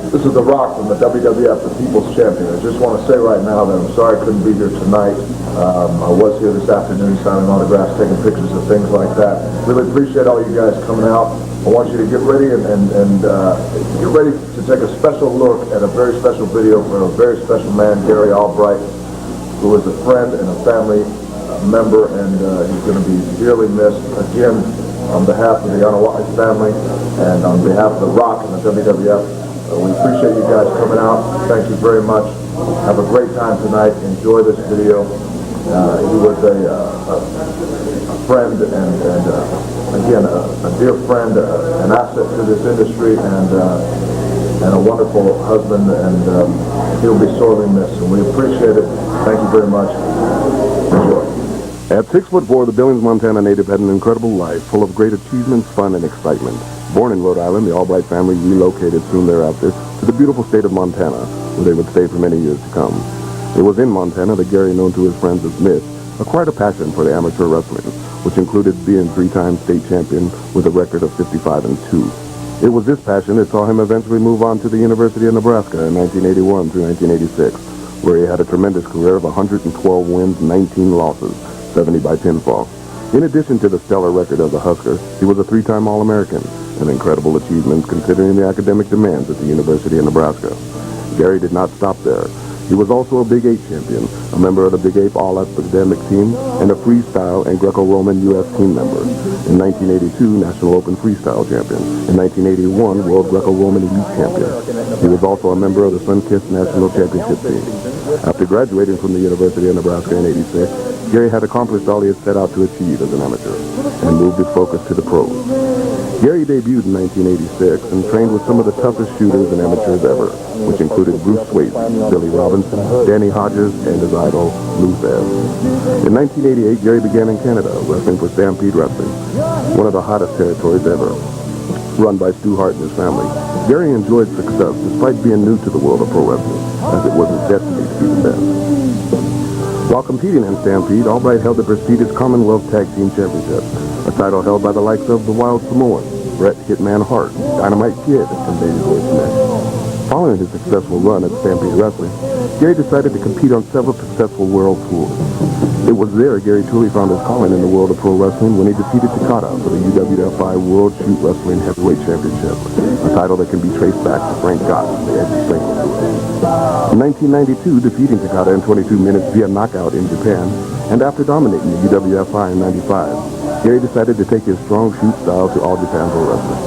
This is The Rock from the WWF, the People's Champion. I just want to say right now that I'm sorry I couldn't be here tonight. I was here this afternoon signing autographs, taking pictures of things like that. Really appreciate all you guys coming out. I want you to get ready and get ready to take a special look at a very special video for a very special man, Gary Albright, who is a friend and a family member, and he's going to be dearly missed. Again, on behalf of the Onawai family and on behalf of The Rock and the WWF, we appreciate you guys coming out. Thank you very much. Have a great time tonight. Enjoy this video. He was a friend and again, a dear friend, an asset to this industry, and a wonderful husband, and he'll be sorely missed, and we appreciate it. Thank you very much. Enjoy. At 6'4", the Billings, Montana native had an incredible life, full of great achievements, fun, and excitement. Born in Rhode Island, the Albright family relocated soon thereafter to the beautiful state of Montana, where they would stay for many years to come. It was in Montana that Gary, known to his friends as Myth, acquired a passion for the amateur wrestling, which included being 3-time state champion with a record of 55-2. It was this passion that saw him eventually move on to the University of Nebraska in 1981 through 1986, where he had a tremendous career of 112 wins, 19 losses, 70 by pinfall. In addition to the stellar record as a Husker, he was a 3-time All-American, an incredible achievement considering the academic demands at the University of Nebraska. Gary did not stop there. He was also a Big 8 champion, a member of the Big 8 All-Academic team, and a freestyle and Greco-Roman U.S. team member. In 1982, National Open Freestyle champion. In 1981, World Greco-Roman Elite champion. He was also a member of the Sun-Kissed National Championship team. After graduating from the University of Nebraska in 86, Gary had accomplished all he had set out to achieve as an amateur, and moved his focus to the pros. Gary debuted in 1986 and trained with some of the toughest shooters and amateurs ever, which included Bruce Swayze, Billy Robinson, Danny Hodges, and his idol, Lucifer. In 1988, Gary began in Canada, wrestling for Stampede Wrestling, one of the hottest territories ever, run by Stu Hart and his family. Gary enjoyed success despite being new to the world of pro wrestling, as it was his destiny to be the best. While competing in Stampede, Albright held the prestigious Commonwealth Tag Team Championship, a title held by the likes of the Wild Samoans, Bret Hitman Hart, Dynamite Kid, and Baby Boy Smith. Following his successful run at Stampede Wrestling, Gary decided to compete on several successful world tours. It was there Gary truly found his calling in the world of pro wrestling when he defeated Taka for the UWFI World Shoot Wrestling Heavyweight Championship, a title that can be traced back to Frank Gotch and the Headshrinkers. In 1992, defeating Takata in 22 minutes via knockout in Japan, and after dominating the UWFI in 95, Gary decided to take his strong shoot style to All Japan Pro Wrestling.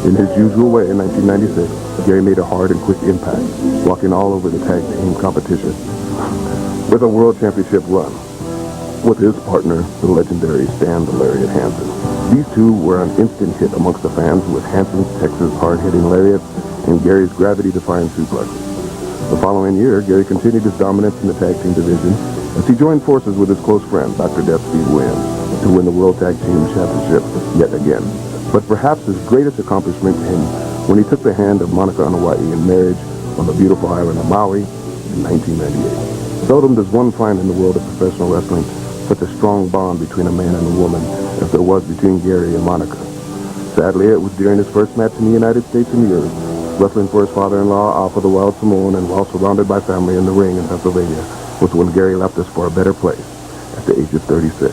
In his usual way, in 1996, Gary made a hard and quick impact, walking all over the tag team competition with a world championship run with his partner, the legendary Stan the Lariat Hansen. These two were an instant hit amongst the fans with Hansen's Texas hard-hitting lariats and Gary's gravity-defying suplexes. The following year, Gary continued his dominance in the tag team division as he joined forces with his close friend, Dr. Death Steve Williams, to win the World Tag Team Championship yet again. But perhaps his greatest accomplishment came when he took the hand of Monica Hawaii in marriage on the beautiful island of Maui in 1998. Seldom does one find in the world of professional wrestling such a strong bond between a man and a woman as there was between Gary and Monica. Sadly, it was during his first match in the United States in years, wrestling for his father-in-law, Alpha the Wild Samoan, and while surrounded by family in the ring in Pennsylvania, was when Gary left us for a better place at the age of 36.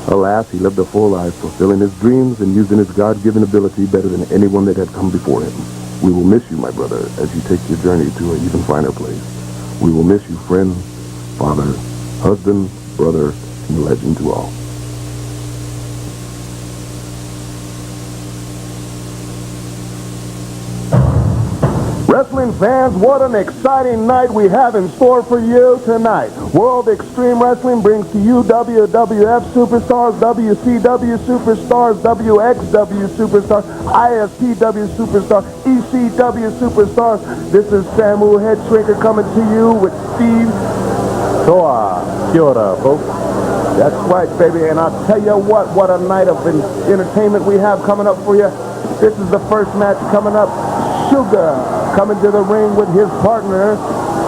Alas, he lived a full life, fulfilling his dreams and using his God-given ability better than anyone that had come before him. We will miss you, my brother, as you take your journey to an even finer place. We will miss you, friend, father, husband, brother, and legend to all. Wrestling fans, what an exciting night we have in store for you tonight. World Extreme Wrestling brings to you WWF Superstars, WCW Superstars, WXW Superstars, ISPW Superstars, ECW Superstars. This is Samu Headshrinker coming to you with Steve. Kia ora, folks. That's right, baby, and I'll tell you what a night of entertainment we have coming up for you. This is the first match coming up. Sugaa coming to the ring with his partner,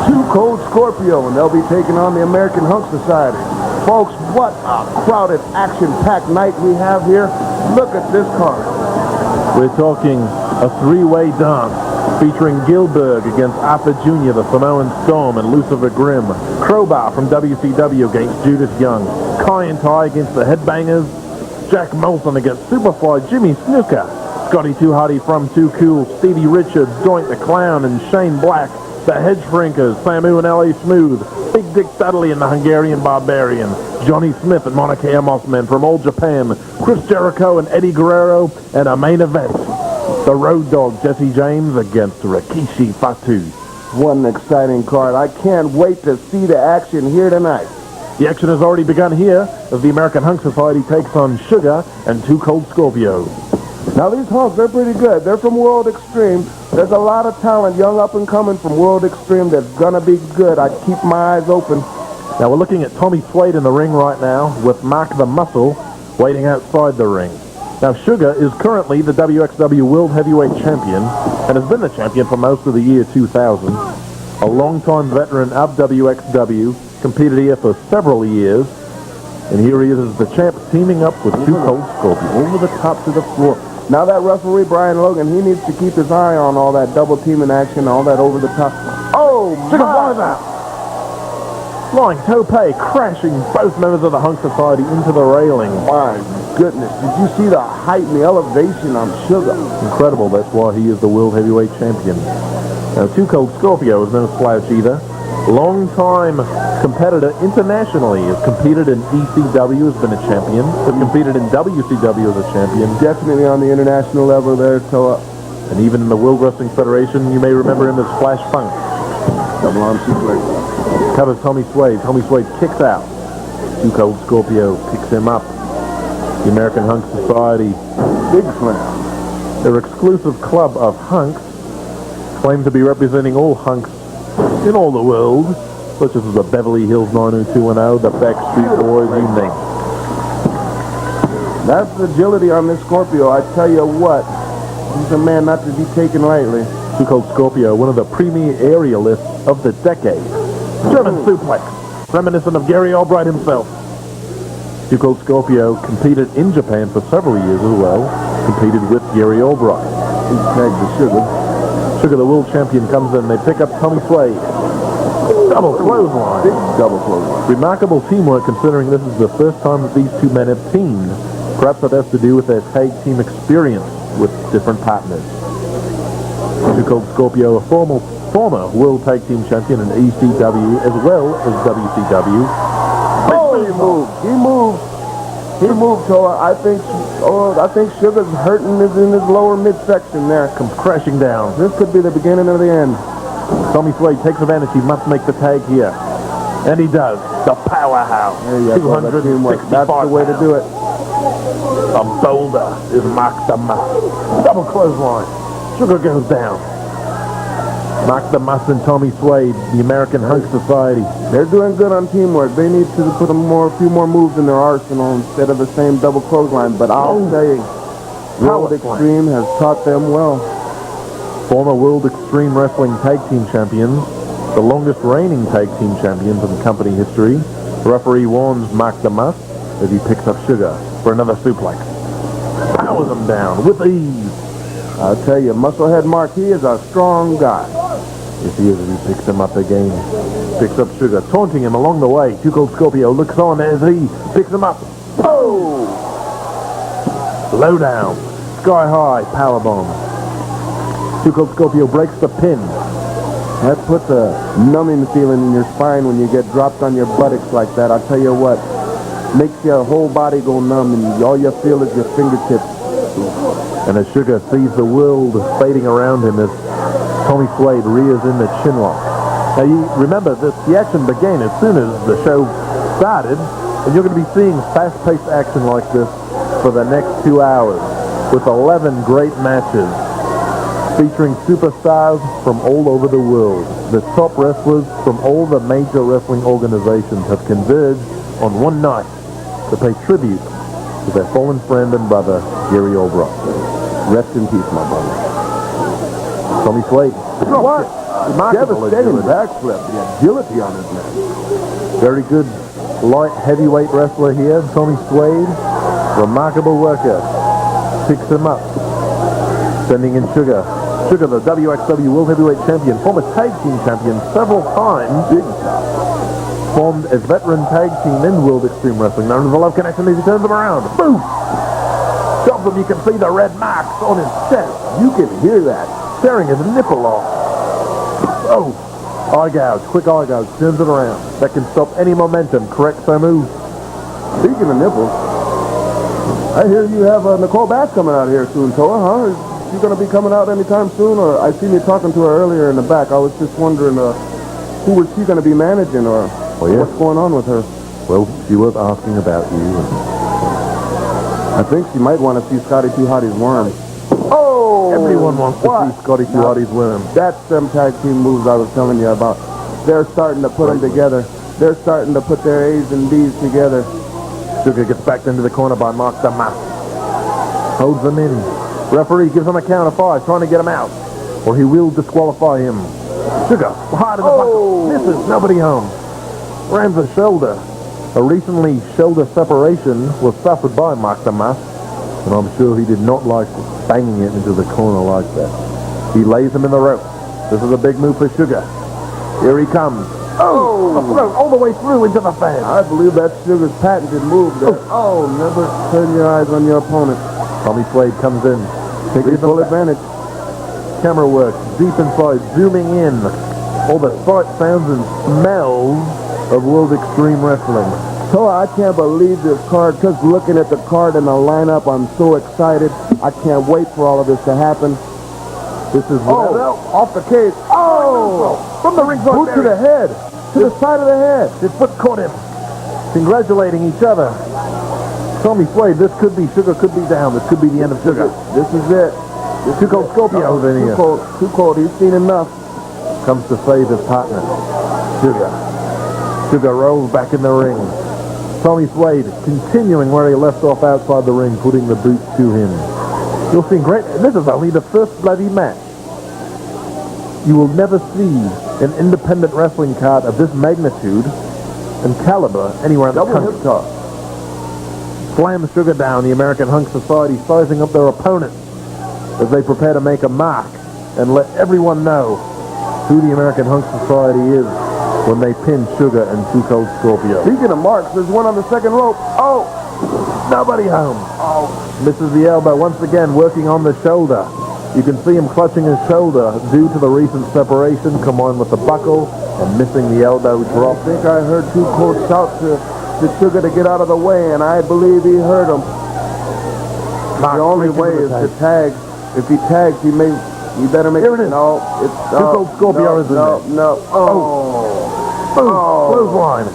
Too Cold Scorpio, and they'll be taking on the American Hunk Society. Folks, what a crowded, action-packed night we have here. Look at this card. We're talking a three-way dance. featuring Gillberg against Arthur Jr., the Samoan Storm, and Lucifer Grimm. Crowbar from WCW against Judas Young. Kai and Tai against the Headbangers. Jack Molsonn against Superfly Jimmy Snuka. Scotty Too Hotty from Too Cool. Stevie Richards, Doink the Clown, and Shane Black. The Headshrinkers, Samu and L.A. Smooth. Big Dick Dudley and the Hungarian Barbarian. Johnny Smith and Maunakea Mossman from Old Japan. Chris Jericho and Eddie Guerrero. And a main event, the Road Dogg Jesse James against Rikishi Phatu. What an exciting card. I can't wait to see the action here tonight. The action has already begun here as the American Hunk Society takes on Sugaa and Too Cold Scorpio. Now these Hunks, they're pretty good. They're from World Extreme. There's a lot of talent, young up and coming from World Extreme that's gonna be good. I keep my eyes open. Now we're looking at Tommy Suede in the ring right now with Mark the Muscle waiting outside the ring. Now Sugaa is currently the WXW World Heavyweight Champion and has been the champion for most of the year 2000. A longtime veteran of WXW, competed here for several years, and here he is as the champ teaming up with Too Cold Scorpio. Over the top to the floor. Now that referee, Brian Logan, he needs to keep his eye on all that double teaming action, all that over the top. Oh, my! Flying tope, crashing both members of the Hunk Society into the railing. My goodness, did you see the height and the elevation on Sugaa? Incredible, that's why he is the World Heavyweight Champion. Now, Too Cold Scorpio is no slouch either. Long-time competitor internationally, has competed in ECW, has been a champion, has competed in WCW as a champion. Definitely on the international level there, Toa. And even in the World Wrestling Federation, you may remember him as Flash Funk. Double arm suplex. Covers Tommy Suede. Tommy Suede kicks out. Too Cold Scorpio picks him up. The American Hunk Society. Big slam. Their exclusive club of hunks claim to be representing all hunks in all the world, such as the Beverly Hills 90210, the Backstreet Boys, you name it. That's the agility on this Scorpio. I tell you what, he's a man not to be taken lightly. Too Cold Scorpio, one of the premier aerialists of the decade. German suplex, reminiscent of Gary Albright himself. Too Cold Scorpio competed in Japan for several years as well, competed with Gary Albright. He tagged the Sugar. Sugar, the world champion, comes in. They pick up Tommy Suede. Double clothesline. Big double clothesline. Remarkable teamwork considering this is the first time that these two men have teamed. Perhaps that has to do with their tag team experience with different partners. Too Cold Scorpio, a former world tag team champion in ECW as well as WCW. Oh, he moved. He moved. He moved, Toa. I think Sugar's hurting in his lower midsection there. Comes crashing down. This could be the beginning of the end. Tommy Suede takes advantage. He must make the tag here. And he does. The powerhouse. There you go. That's the way to do it. A boulder is Mark the Muss. Double clothesline. Sugar goes down. Mark the Muss and Tommy Suede, the American Hunk Society. They're doing good on teamwork. They need to put a few more moves in their arsenal instead of the same double clothesline. But I'll say, World Extreme has taught them well. Former World Extreme Wrestling Tag Team Champions, the longest reigning Tag Team Champions in company history. The referee warns Mark the Muss as he picks up Sugar for another suplex. Powers him down with ease. I'll tell you, Musclehead Mark, he is a strong guy. Yes, he is, as he picks him up again. Picks up Sugar, taunting him along the way. Too Cold Scorpio looks on as he picks him up. Oh! Low down. Sky high powerbomb. Too Cold Scorpio breaks the pin. That puts a numbing feeling in your spine when you get dropped on your buttocks like that. I'll tell you what, makes your whole body go numb and all you feel is your fingertips. And as Sugar sees the world fading around him as Tommy Suede rears in the chinlock. Now you remember that the action began as soon as the show started, and you're going to be seeing fast-paced action like this for the next 2 hours with 11 great matches featuring superstars from all over the world. The top wrestlers from all the major wrestling organizations have converged on one night to pay tribute to their fallen friend and brother, Gary Albright. Rest in peace, my brother. Tommy Suede. What? Devastating backflip. The agility on his neck. Very good light heavyweight wrestler here, Tommy Suede. Remarkable worker. Picks him up. Sending in Sugar. Sugaa, the WXW World Heavyweight Champion, former tag team champion several times. Big time. Formed as veteran tag team in World Extreme Wrestling, known as the Love Connection, as he turns them around. Boom! Shoves them, you can see the red marks on his chest. You can hear that. Tearing his nipple off. Oh! Eye gouge, quick eye gouge, turns it around. That can stop any momentum, correct, Samu? Speaking of nipples, I hear you have Nicole Bass coming out here soon, Toa, huh? Is she going to be coming out anytime soon? Or I seen you talking to her earlier in the back. I was just wondering who was she going to be managing or what's going on with her? Well, she was asking about you. I think she might want to see Scotty Too Hotty's worm. Oh! Everyone wants to see Scotty Too Hotty's worm. That's them tag team moves I was telling you about. They're starting to put them together. They're starting to put their A's and B's together. Sugaa gets backed into the corner by Mark the Mask. Holds them in. Referee gives him a count of 5, trying to get him out. Or he will disqualify him. Sugaa, hard in the buckle. Misses, nobody home. Rams a shoulder. A recently shoulder separation was suffered by Mark the Mask. And I'm sure he did not like banging it into the corner like that. He lays him in the rope. This is a big move for Sugaa. Here he comes. Oh! A throat all the way through into the fan. I believe that's Sugar's patented move there. Oh, never turn your eyes on your opponent. Tommy Suede comes in. Taking full advantage. Camera work, deep inside, zooming in. All the sights, sounds, and smells of World Extreme Wrestling. So I can't believe this card. Just looking at the card and the lineup, I'm so excited. I can't wait for all of this to happen. This is off the cage. Oh! From the ring boot to the head. To the side of the head. His foot caught him. Congratulating each other. Tommy Suede, this could be Sugaa, could be down. This could be the end of Sugaa. This is it. Too cold Scorpio in here. Too cold. He's seen enough. Comes to save his partner. Sugaa. Sugaa rolls back in the ring. Tommy Suede continuing where he left off outside the ring, putting the boot to him. You'll see great. This is only the first bloody match. You will never see an independent wrestling card of this magnitude and caliber anywhere in the country. Hip toss. Slams Sugaa down. The American Hunk Society sizing up their opponents as they prepare to make a mark and let everyone know who the American Hunk Society is when they pin Sugaa and Too Cold Scorpio. Speaking of marks, there's one on the second rope. Oh! Nobody home. Oh! Misses the elbow once again, working on the shoulder. You can see him clutching his shoulder due to the recent separation combined with the buckle and missing the elbow drop. I think I heard Too Cold shout to Sugaa to get out of the way, and I believe he heard him. The only way is to tag. If he tags, he better make Here it is. No, it's Too Cold Scorpio is in there. No. Oh. Boom. Clothesline.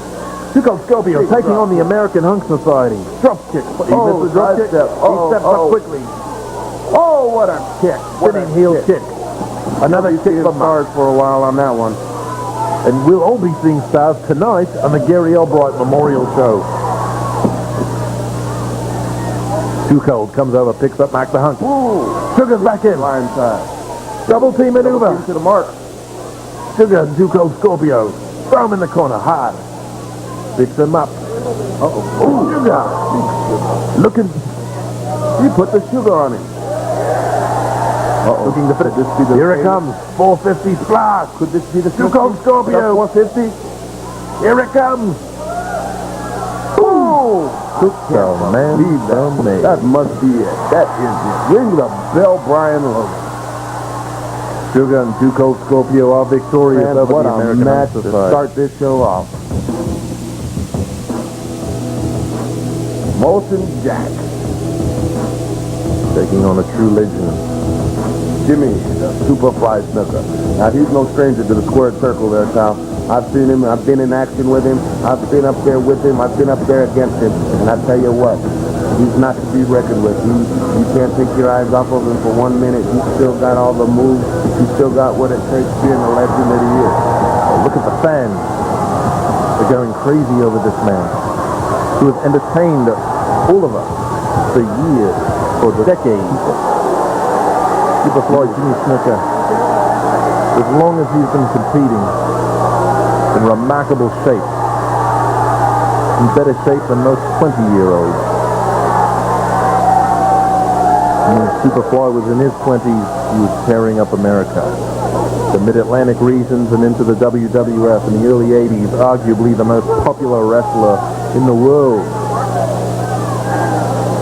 Too Cold Scorpio taking on the American Hunk Society. Drop kick. He missed the drop kick. He steps up quickly. Oh, what a kick. Spinning heel kick. Another kick from Mars for a while on that one. And we'll all be seeing stars tonight on the Gary Albright Memorial Show. Too Cold comes over, picks up Mark the Hunk. Sugaa's back in. Line side. Double team maneuver. Double team to the mark. Sugaa and Too Cold Scorpio. Throw him in the corner hard. Picks him up. Sugaa. Looking. He put the sugar on him. Looking to fit. Here it comes. 450 splash. Could this be the Too Cold Scorpio. 450? Here it comes. That must be it. That is it. Ring the bell, Brian Logan. Sugaa and Too Cold Scorpio are victorious over What the a American match Hunk to Society. start this show off. Molsonn Jack taking on a true legend. Jimmy, the Superfly Snuka. Now, he's no stranger to the squared circle there, Tal. I've seen him. I've been in action with him. I've been up there with him. I've been up there against him. And I tell you what, he's not to be reckoned with. You can't take your eyes off of him for 1 minute. He's still got all the moves. He's still got what it takes being the legend that he is. Look at the fans. They're going crazy over this man who has entertained all of us for years, for decades. Superfly Jimmy Snuka, as long as he's been competing, in remarkable shape, in better shape than most 20-year-olds. When Superfly was in his 20s, he was tearing up America. The Mid-Atlantic regions and into the WWF in the early 80s, arguably the most popular wrestler in the world.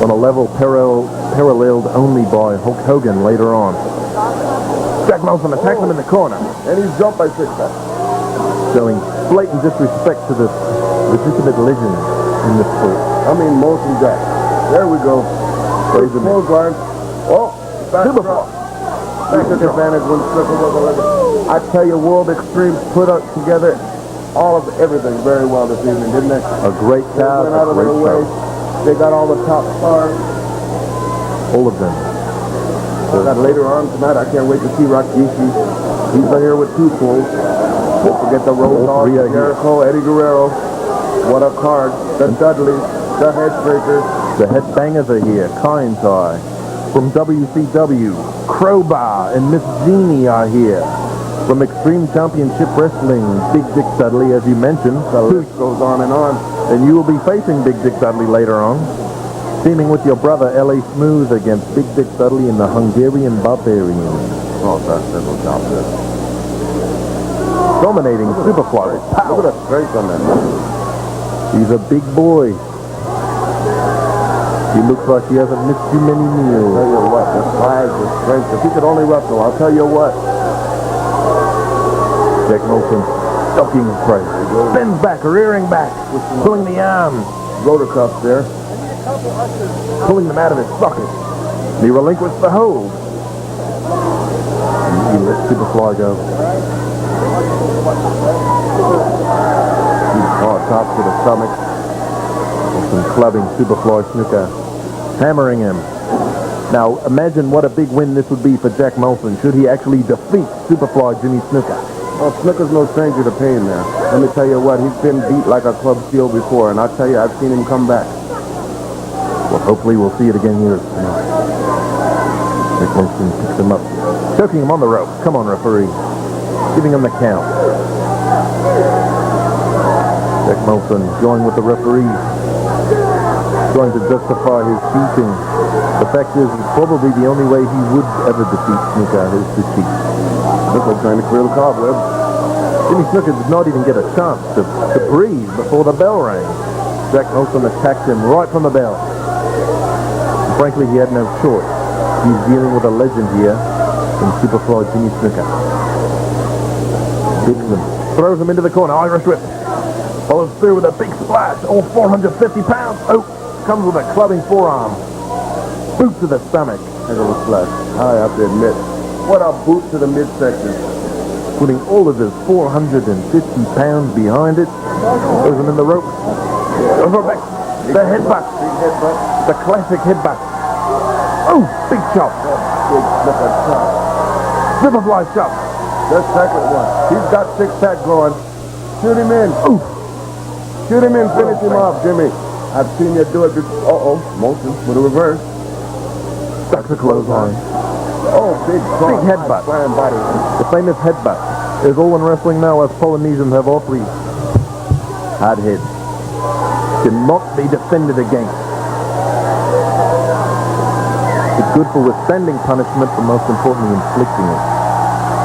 On a level paralleled only by Hulk Hogan later on. Jack Molsonn attacks him in the corner. And he's jumped by 6 men. Showing blatant disrespect to this legitimate legend in this sport. I mean, Motion Jack. There we go. Praise him. Clothesline. Oh, back Superfly. He took advantage when Snuka was eliminated. I tell you, World Extreme put up together all of everything very well this evening, didn't they? A great They crowd, went out a of great their way. show. They got all the top stars. All of them. Got later on tonight, I can't wait to see Rikishi. He's here with 2 pulls. Don't forget the Road All Dogg, three are here. Jericho, Eddie Guerrero. What a card. The Dudley, the Headshrinkers. The Headbangers are here. Kind Tie. From WCW, Crowbar and Miss Jeannie are here. From Extreme Championship Wrestling, Big Dick Dudley, as you mentioned. The list goes on and on. And you will be facing Big Dick Dudley later on. Teaming with your brother, L.A. Smooth, against Big Dick Dudley and the Hungarian Barbarian. Oh, that's little job there. Dominating Superfly. Look at the strength on that man. He's a big boy. He looks like he hasn't missed too many I'll meals. tell you what, the size, the strength. If he could only wrestle, I'll tell you what. Jack Molsonn ducking prey. Bends back, rearing back, pulling the arms, Rotor cuffs there. pulling them out of his socket. He relinquished the hold. He let Superfly go. He's hard top to the stomach. Molsonn clubbing Superfly Snuka, hammering him. Now, imagine what a big win this would be for Jack Molsonn should he actually defeat Superfly Jimmy Snuka. Well, Snuka's no stranger to pain there. Let me tell you what, he's been beat like a club steel before, and I'll tell you, I've seen him come back. Well, hopefully we'll see it again here tonight. Jack Molsonn picks him up, choking him on the rope. Come on, referee. Giving him the count. Jack Molsonn going with the referee, trying to justify his cheating. The fact is, it's probably the only way he would ever defeat Snuka is to cheat. Snuka trying to clear the cobweb. Jimmy Snuka did not even get a chance to breathe before the bell rang. Jack Molsonn attacked him right from the bell. And frankly, he had no choice. He's dealing with a legend here in Superfly Jimmy Snuka. Hits him, throws him into the corner, Irish whip. Follows through with a big splash, all 450 pounds. Oh, comes with a clubbing forearm. Boot to the stomach. Heck of a splash. I have to admit. What a boot to the midsection. Putting all of his 450 pounds behind it. Throws him in the rope. Over back. The headbutt. Big headbutt. The classic headbutt. Oh, big chop. Big Snuka chop. Superfly chop. The second one. He's got 6-pack going. Shoot him in. Oof. Shoot him in. Finish him off, Jimmy. I've seen you do it before. Uh-oh. Motion with a reverse. Ducks a clothesline. Oh, big cross. Big headbutt. Flying body. The famous headbutt is all in wrestling now, as Polynesians have awfully hard heads. Cannot be defended against. It's good for withstanding punishment, but most importantly, inflicting it.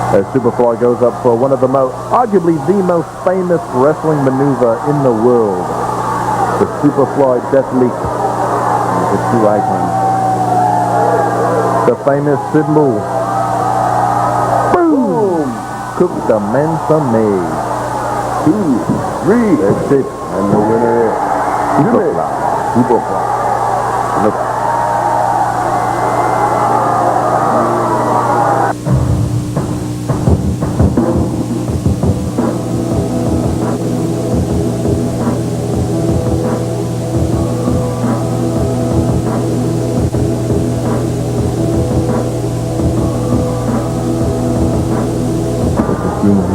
As Superfly goes up for one of the arguably the most famous wrestling maneuver in the world. The Superfly Death Leap. The 2 icons. The famous symbol. Boom! Cook the Mensa made. 2, 3. That's it. And the winner is Superfly. Superfly. Look.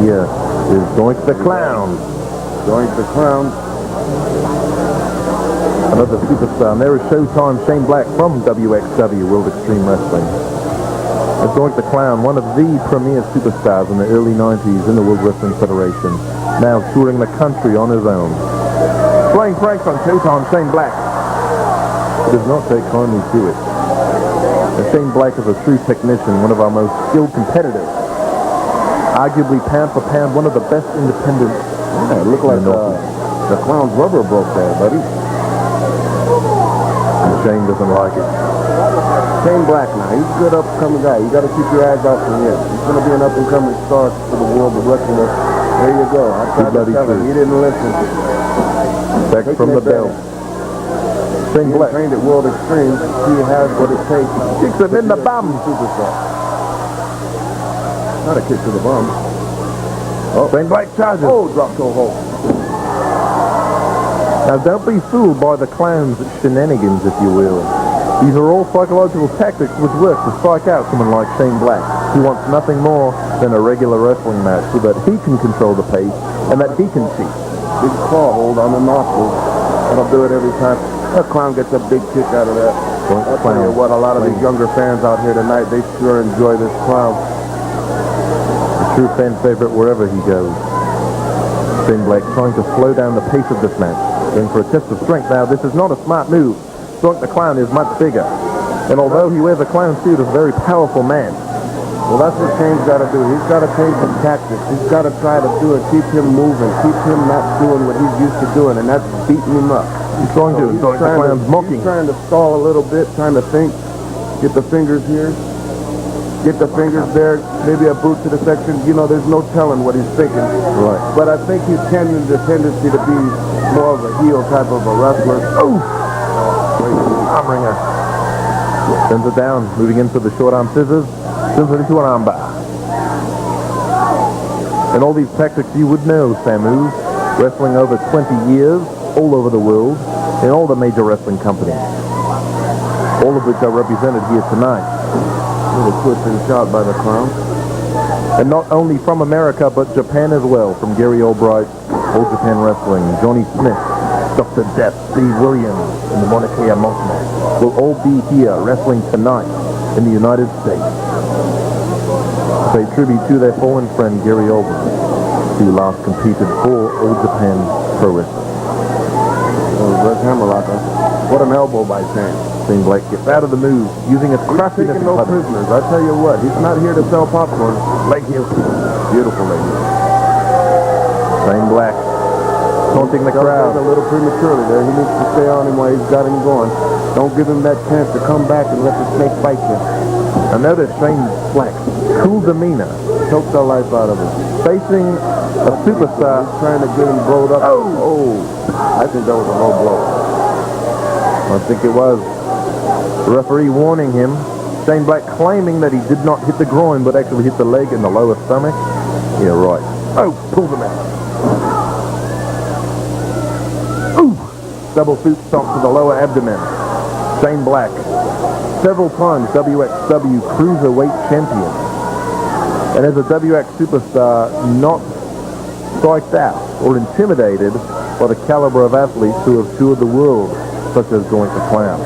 Here is Doink the Clown. Doink the Clown. Another superstar. And there is Showtime Shane Black from WXW, World Extreme Wrestling. As Doink the Clown, one of the premier superstars in the early 90s in the World Wrestling Federation, now touring the country on his own. Playing pranks on Showtime Shane Black. He does not take kindly to it. Shane Black is a true technician, one of our most skilled competitors. Arguably, pound for pound, one of the best independents. Yeah, it looked like the clown's rubber broke there, buddy. And Shane doesn't like it. Shane Black now. He's a good up-and-coming guy. You got to keep your eyes out for him. He's going to be an up-and-coming star for the world of wrestling. There you go. I tried to tell him. He didn't listen. Back from the bell. Shane Black trained at World Extreme. He has what it takes. kicks him in the bum. Superstar. Not a kick to the bum. Oh, Shane Black charges. Oh, drop toe hold. Now, don't be fooled by the clown's shenanigans, if you will. These are all psychological tactics which work to strike out someone like Shane Black, who wants nothing more than a regular wrestling match so that he can control the pace and that he can cheat. Big claw hold on the nostrils. That'll do it every time. That clown gets a big kick out of that. I'll tell you what, a lot of these younger fans out here tonight, they sure enjoy this clown. A true fan favorite wherever he goes. Shane Black trying to slow down the pace of this match. Going for a test of strength now. This is not a smart move. Doink the clown is much bigger. And although he wears a clown suit, is a very powerful man. Well, that's what Shane's got to do. He's got to change his tactics. He's got to try to do it, keep him moving, keep him not doing what he's used to doing, and that's beating him up. He's trying to. Doink the clown's mocking. He's trying to stall a little bit, trying to think. Get the fingers here. Get the fingers there. Maybe a boot to the section. You know, there's no telling what he's thinking. Right. But I think he's tending the tendency to be more of a heel type of a wrestler. Oh! Arm wringer. Sends it down. Moving in for the short arm scissors. Sends it into an arm bar. And all these tactics you would know, Samu. Wrestling over 20 years, all over the world, in all the major wrestling companies. All of which are represented here tonight. Little twist and shout by the clown. And not only from America, but Japan as well. From Gary Albright, All Japan Wrestling, Johnny Smith, Dr. Death, Steve Williams, and the Maunakea Mossman will all be here wrestling tonight in the United States. Pay tribute to their fallen friend Gary Albright, who last competed for All Japan Pro Wrestling. What an elbow by Shane. Shane Black gets out of the move, using his craftiness. He's taking no prisoners. I tell you what, he's not here to sell popcorn. Leg heel. Beautiful leg heel. Shane Black taunting the crowd. A little prematurely there. He needs to stay on him while he's got him going. Don't give him that chance to come back and let the snake bite you. I noticed Shane Black's cool demeanor. Choke the life out of him. Facing a superstar. He's trying to get him blowed up. Oh! I think that was a low blow. I think it was. The referee warning him. Shane Black claiming that he did not hit the groin, but actually hit the leg and the lower stomach. Yeah, right. Oh, pulled him out. Ooh! Double foot stomp to the lower abdomen. Shane Black, several times WXW Cruiserweight Champion. And as a WX superstar, not striked out or intimidated by the caliber of athletes who have toured the world, such as Doink the Clown.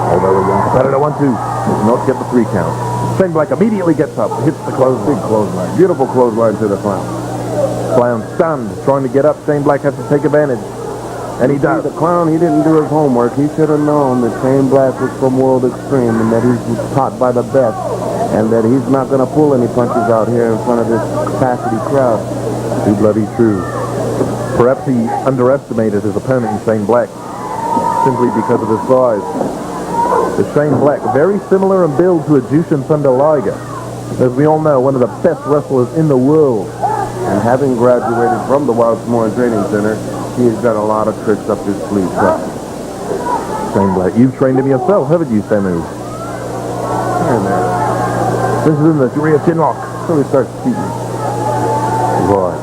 Although a young competitor 1-2 does not get the 3 count. Shane Black immediately gets up, hits the clothesline. Big clothesline. Beautiful clothesline to the clown. Clown stunned, trying to get up. Shane Black has to take advantage. And he does. The clown, he didn't do his homework. He should have known that Shane Black was from World Extreme and that he was taught by the best and that he's not going to pull any punches out here in front of this capacity crowd. Too bloody true. Perhaps he underestimated his opponent in Shane Black simply because of his size. The Shane Black, very similar in build to a Jushin Thunder Liger. As we all know, one of the best wrestlers in the world. And having graduated from the Wild Samoan Training Center, he's got a lot of tricks up his sleeve. Shane Black, you've trained him yourself, haven't you, Samu? This is in the Korea chin lock. So he starts cheating. Right.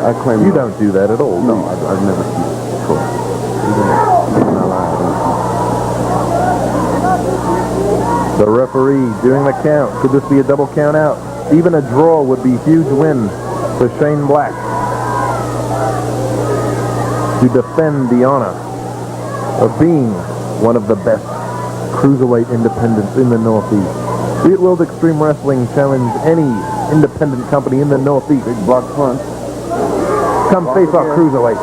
I claim you don't do that at all. No, I've never cheated. Cool. The referee doing the count. Could this be a double count out? Even a draw would be a huge win for Shane Black to defend the honor of being one of the best cruiserweight independents in the Northeast. Be it World Extreme Wrestling challenge any independent company in the Northeast. Big block punch. Come face our cruiserweight.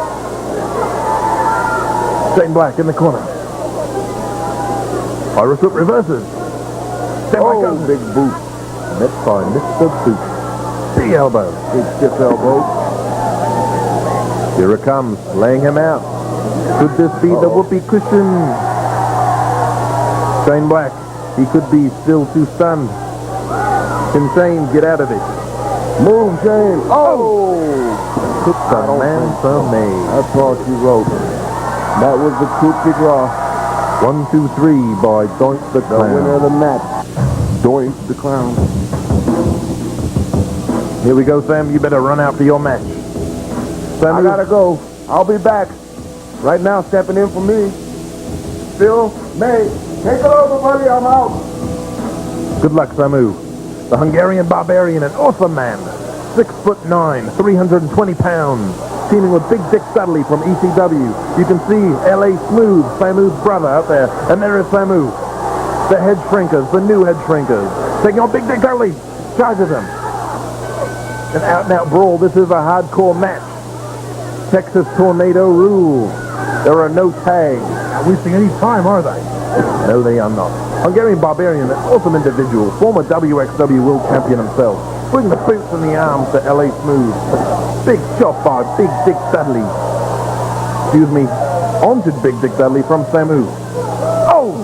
Shane Black in the corner. Irish whip reverses. Oh, big boot. Met by Mr. Boot. Big elbow. Big stiff elbow. Here it comes, laying him out. Could this be the whoopee cushion? Shane Black, he could be still too stunned. Can Shane get out of it? Move, Shane. Oh! Took the man from me. That's all she wrote. That was the coup de grace. 1, 2, 3 by Doink the The Clown. winner of the match. Doink the clown. Here we go, Sam. You better run out for your match. Sam, I gotta go. I'll be back. Right now, stepping in for me. Phil, May, take it over, buddy. I'm out. Good luck, Samu. The Hungarian Barbarian, an awesome man. 6'9", 320 pounds. Teaming with Big Dick Dudley from ECW. You can see L.A. Smooth, Samu's brother, out there. And there is Samu. The Headshrinkers, the new Headshrinkers. Taking on Big Dick Dudley. Charges him. An out-and-out brawl. This is a hardcore match. Texas Tornado rules. There are no tags. Not wasting any time, are they? No, they are not. Hungarian Barbarian, an awesome individual, former WXW World Champion himself. Bring the boots and the arms to L.A. Smooth. Big shot by Big Dick Dudley. Excuse me, onto Big Dick Dudley from Samu. Oh!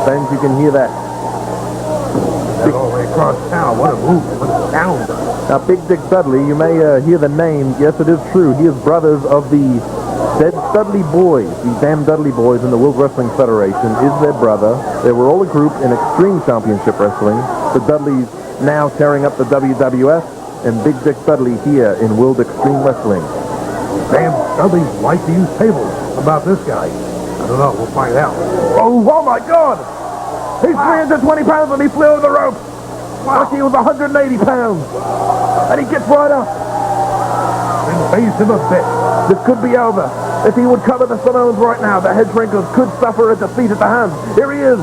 Fans, you can hear that. Big all the way across town. What a move. What a sound. Now, Big Dick Dudley, you may hear the name. Yes, it is true. He is brothers of the Dead Dudley Boys. The damn Dudley Boys in the World Wrestling Federation is their brother. They were all a group in Extreme Championship Wrestling. The Dudleys now tearing up the WWF, and Big Dick Dudley here in World Extreme Wrestling. Damn, Dudley's like to use tables. About this guy. I don't know. We'll find out. Oh my God! He's 320 pounds and he flew over the rope. Like he was 180 pounds. And he gets right up. And phase him a bit. This could be over. If he would cover the Samoans right now, the Headshrinkers could suffer a defeat at the hands. Here he is.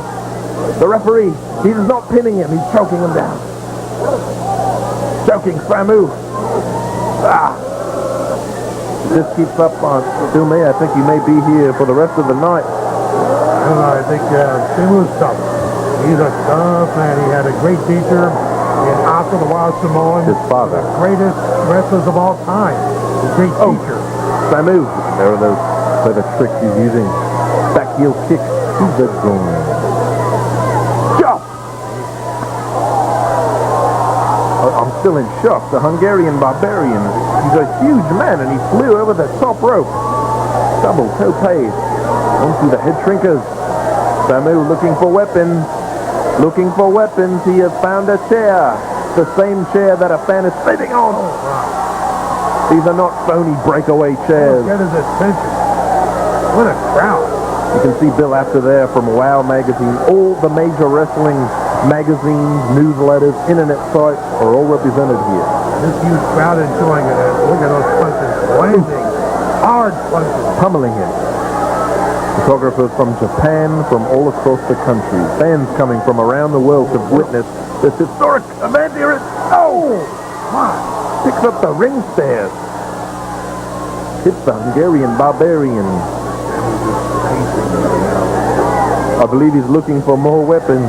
The referee. He's not pinning him. He's choking him down. Choking Samu. If this keeps up on Sume, I think he may be here for the rest of the night. I don't know. I think Samu's tough. He's a tough man. He had a great teacher in Aka, the Wild Samoan. His father. The greatest wrestlers of all time. A great teacher. Samu. There are those clever tricks he's using. Back heel kick to the groin. Chop! I'm still in shock. The Hungarian Barbarian. He's a huge man and he flew over the top rope. Double tope. Onto the Headshrinkers. Samu looking for weapons. Looking for weapons. He has found a chair. The same chair that a fan is sitting on. These are not phony breakaway chairs. Get his attention. What a crowd. You can see Bill after there from WOW Magazine. All the major wrestling magazines, newsletters, internet sites are all represented here. This huge crowd enjoying it. Look at those punches. Landing. Hard punches. Pummeling him. Photographers from Japan, from all across the country. Fans coming from around the world to witness this historic event here. Oh! My. Picks up the ring stairs. Hits the Hungarian Barbarian. I believe he's looking for more weapons.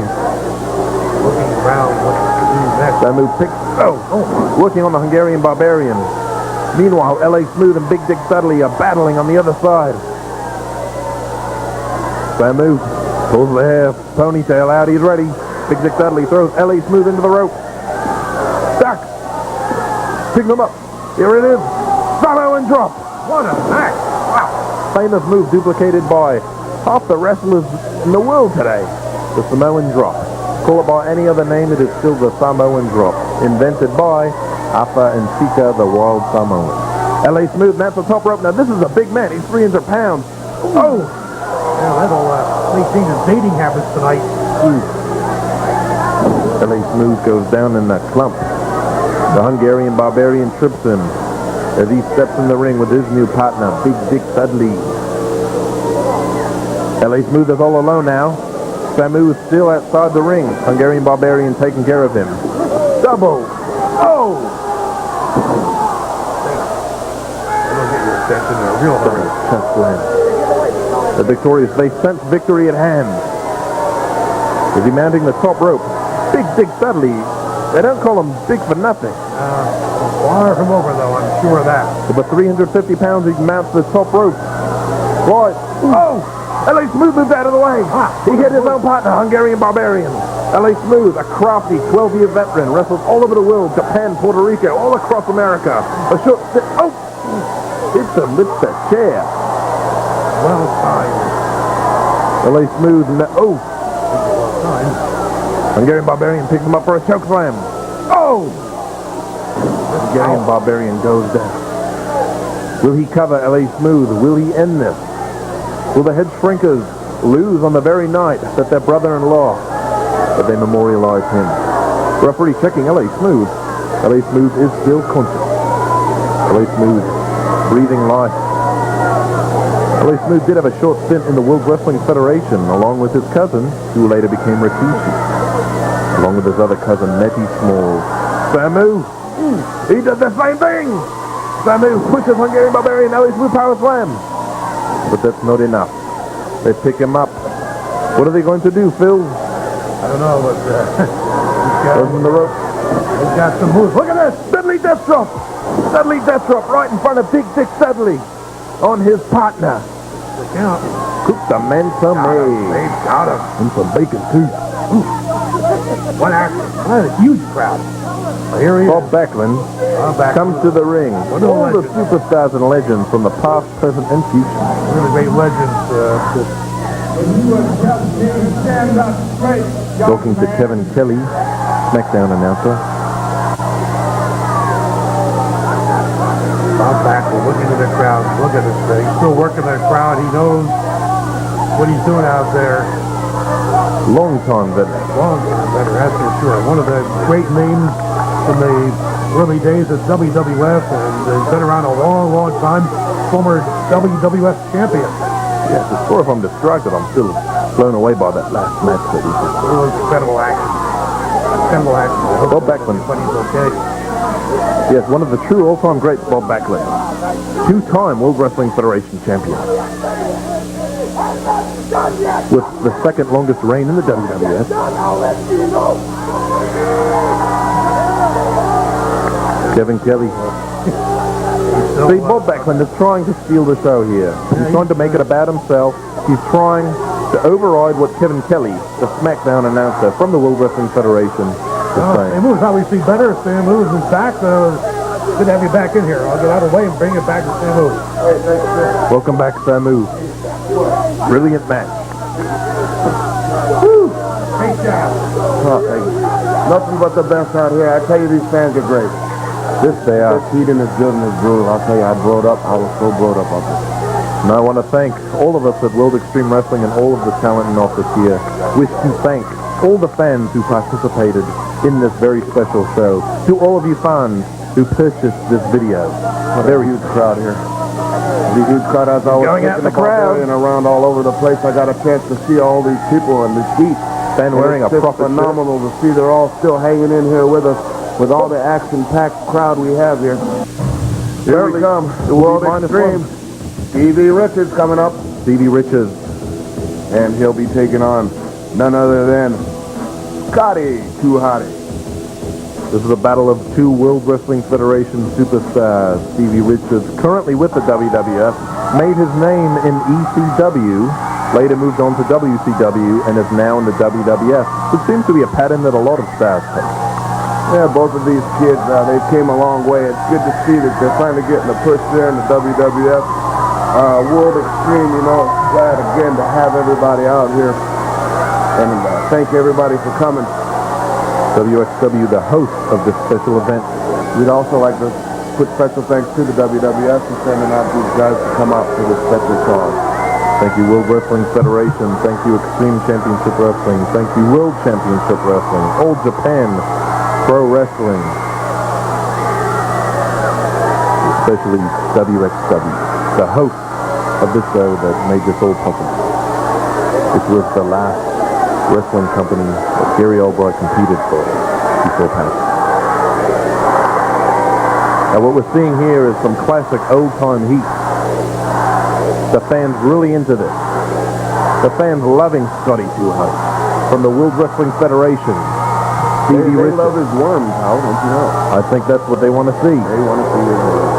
Looking around. What to do next? Samu picks... working on the Hungarian Barbarian. Meanwhile, L.A. Smooth and Big Dick Dudley are battling on the other side. Samu pulls the hair, ponytail out, he's ready. Big Dick Dudley throws L.A. Smooth into the rope. Duck! Pick him up. Here it is. Samoan drop. What a match. Wow. Famous move duplicated by half the wrestlers in the world today. The Samoan drop. Call it by any other name, it is still the Samoan drop. Invented by Alpha and Tika, the wild Samoan. L.A. Smooth, and that's the top rope. Now this is a big man. He's 300 pounds. Oh! Yeah, that'll make things as dating habits tonight. L.A. Smooth goes down in that clump. The Hungarian Barbarian trips him as he steps in the ring with his new partner, Big Dick Dudley. L.A. Smooth is all alone now. Samu is still outside the ring. Hungarian Barbarian taking care of him. Double. Oh! That'll get your attention in a real hurry. Chest slam. The victorious, they sense victory at hand. Is he mounting the top rope? Big Dick Dudley. They don't call him big for nothing. Far from over, though, I'm sure of that. With about 350 pounds, he mounts the top rope. Right. Oh! L.A. Smooth moves out of the way. He hit his own partner, Hungarian Barbarian. L.A. Smooth, a crafty 12-year veteran, wrestles all over the world, Japan, Puerto Rico, all across America. A short stick. Oh! Hits him with the chair. Well timed. L.A. Smooth. Hungarian Barbarian picks him up for a choke slam. Oh! Hungarian Barbarian goes down. Will he cover L.A. Smooth? Will he end this? Will the Headshrinkers lose on the very night that their brother-in-law, that they memorialize him? Referee checking L.A. Smooth. L.A. Smooth is still conscious. L.A. Smooth breathing life. L.A. Smooth did have a short stint in the World Wrestling Federation along with his cousin, who later became Rikishi, along with his other cousin, Nettie Smalls. Samu! He did the same thing! Samu pushes Hungarian Barbarian, L.A. Smooth power slam. But that's not enough. They pick him up. What are they going to do, Phil? I don't know, but Closing the rope. he's got some moves. Look at this! Dudley death drop! Dudley death drop right in front of Big Dick Dudley on his partner. The count. Cook the mensa They've got him. and some bacon too. What action? What a huge crowd. Well, here he is. Bob Backlund comes to the ring. What a All the legend. superstars and legends from the past, present, and future. Really great legends. Talking to Kevin Kelly, SmackDown announcer. Bob Backlund looking at the crowd. Look at this thing. He's still working the crowd. He knows what he's doing out there. Long-time veteran. Long-time veteran, that's for sure. One of the great names from the early days of WWF, and has been around a long, long time. Former WWF champion. Yes, or if I'm distracted, I'm still blown away by that last match that he did. It was incredible action. Incredible action. I hope Bob Backlund. everybody's okay. Yes, one of the true all-time greats, Bob Backlund. Two-time World Wrestling Federation champion. With the second longest reign in the WWF. Kevin Kelly. See, Bob Backlund is trying to steal the show here. He's trying to make it about himself. He's trying to override what Kevin Kelly, the SmackDown announcer from the World Wrestling Federation, is saying. Samu's obviously better. Samu is back. Good to have you back in here. I'll get out of the way and bring it back to Samu. Welcome back, Samu. Brilliant match. Woo! Great job. Nothing but the best out here. I tell you, these fans are great. This they are. This heat and this good and this groove. I'll tell you, I was so brought up on this. And I want to thank all of us at World Extreme Wrestling and all of the talent and office here. Wish to thank all the fans who participated in this very special show. To all of you fans who purchased this video. A very huge crowd here. The huge crowd as I was Going out in the crowd. and around all over the place. I got a chance to see all these people and this heat. Ben wearing a It's just proper phenomenal to see they're all still hanging in here with us with all the action-packed crowd we have here. Here we come. The World Extreme. Stevie Richards coming up. Stevie Richards. And he'll be taking on none other than Scotty Hotty. This is a battle of two World Wrestling Federation superstars. Stevie Richards, currently with the WWF, made his name in ECW, later moved on to WCW, and is now in the WWF, which seems to be a pattern that a lot of stars take. Yeah, both of these kids, they came a long way. It's good to see that they're finally getting a push there in the WWF. World Extreme, glad again to have everybody out here. And thank everybody for coming. WXW, the host of this special event. We'd also like to put special thanks to the WWF for sending out these guys to come out for this special cause. Thank you, World Wrestling Federation. Thank you, Extreme Championship Wrestling. Thank you, World Championship Wrestling. All Japan Pro Wrestling. Especially WXW, the host of this show that made this all possible. This was the last wrestling company that Gary Albright competed for before passing. Now what we're seeing here is some classic old-time heat. The fans really into this. The fans loving Scotty too hard. from the World Wrestling Federation. Stevie They Richards. love his worm, pal, don't you know? I think that's what they want to see. They want to see his worm.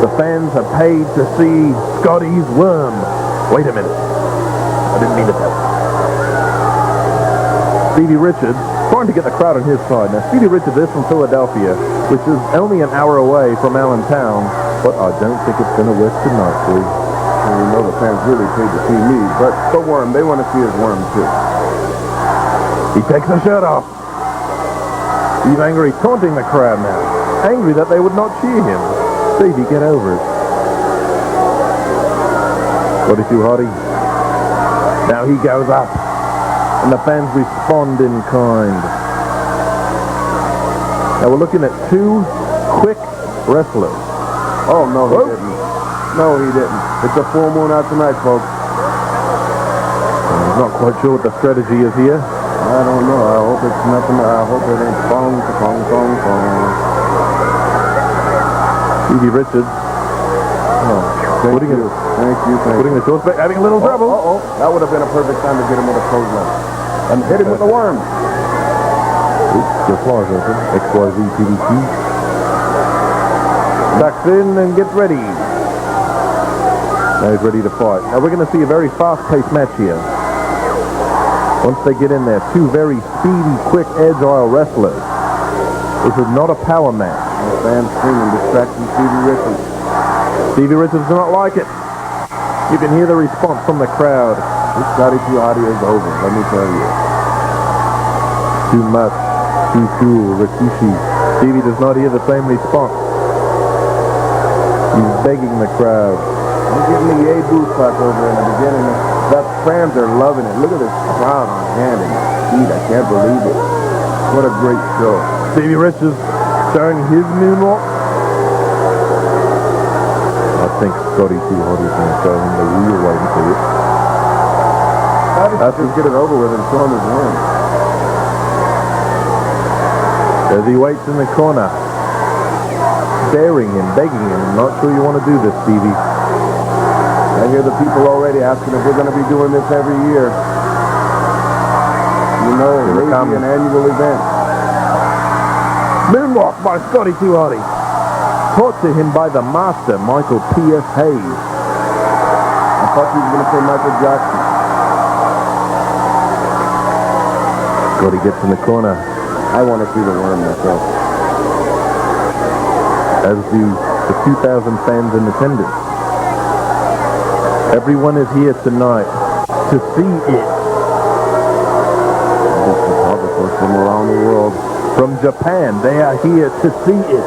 The fans have paid to see Scotty's worm. Wait a minute. I didn't mean it that way. Stevie Richards, trying to get the crowd on his side. Now, Stevie Richards is from Philadelphia, which is only an hour away from Allentown, but I don't think it's going to work tonight, boys. And you know the fans really paid to see me, but the worm, they want to see his worm, too. He takes the shirt off. He's angry, taunting the crowd now. Angry that they would not cheer him. Stevie, get over it. What is you, Hotty? Now he goes up, and the fans respond in kind. Now we're looking at two quick wrestlers. Oh, no, he didn't. No, he didn't. It's a full moon out tonight, folks. I'm not quite sure what the strategy is here. I don't know. I hope it's nothing. I hope it ain't fong. Stevie Richards. Thank Putting you. Thank you. Putting the shorts back, having a little trouble. That would have been a perfect time to get him with a clothesline. And hit him with the worm. Oops, the floor's open. XYZ PDQ. Tucks in and gets ready. Now he's ready to fight. Now we're going to see a very fast-paced match here. Once they get in there, two very speedy, quick, agile wrestlers. This is not a power match. The fans screaming, distracting Stevie Richards. Stevie Richards does not like it. You can hear the response from the crowd. This Scotty too Hotty is over, let me tell you. Too much, too cool, Rikishi. Stevie does not hear the same response. He's begging the crowd. He's getting the yay boost back over in the beginning. The fans are loving it. Look at this crowd on hand and feet. I can't believe it. What a great show. Stevie Richards starting his moonwalk. I think Scotty too Hotty is going to show him the real way to do it. Let's just get it over with and show him his worm. As he waits in the corner, staring and begging him. I'm not sure you want to do this, Stevie. I hear the people already asking if we're going to be doing this every year. You know, it may be an annual event. Moonwalk by Scotty too Hotty. Taught to him by the master, Michael P.S. Hayes. I thought he was going to say Michael Jackson. Scotty gets in the corner. I want to see the worm myself. As do the 2,000 fans in attendance. Everyone is here tonight to see it. These photographers from around the world. From Japan, they are here to see it.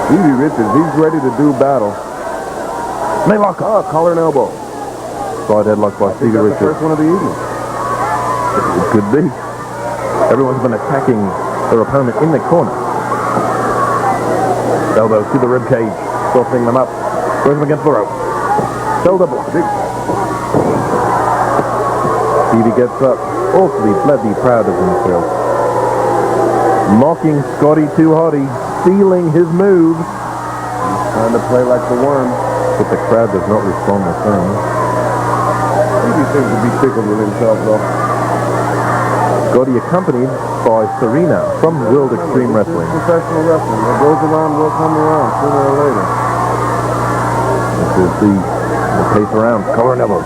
Stevie Richards, he's ready to do battle. They lock up. Collar and elbow. Side headlock by Stevie That's the Richards. first one of the evening. It could be. Everyone's been attacking their opponent in the corner. Elbow to the rib cage, softening them up. Throws them against the rope. Shoulder block. Stevie gets up, awfully bloody proud of himself. Mocking Scotty too Hotty, stealing his moves. Trying to play like the worm. But the crowd does not respond the same. Stevie seems to be tickled with himself, though. Scotty accompanied by Serena from World Extreme Wrestling. This is professional wrestling. What goes around will come around sooner or later. This is the pace around. Collar and elbow.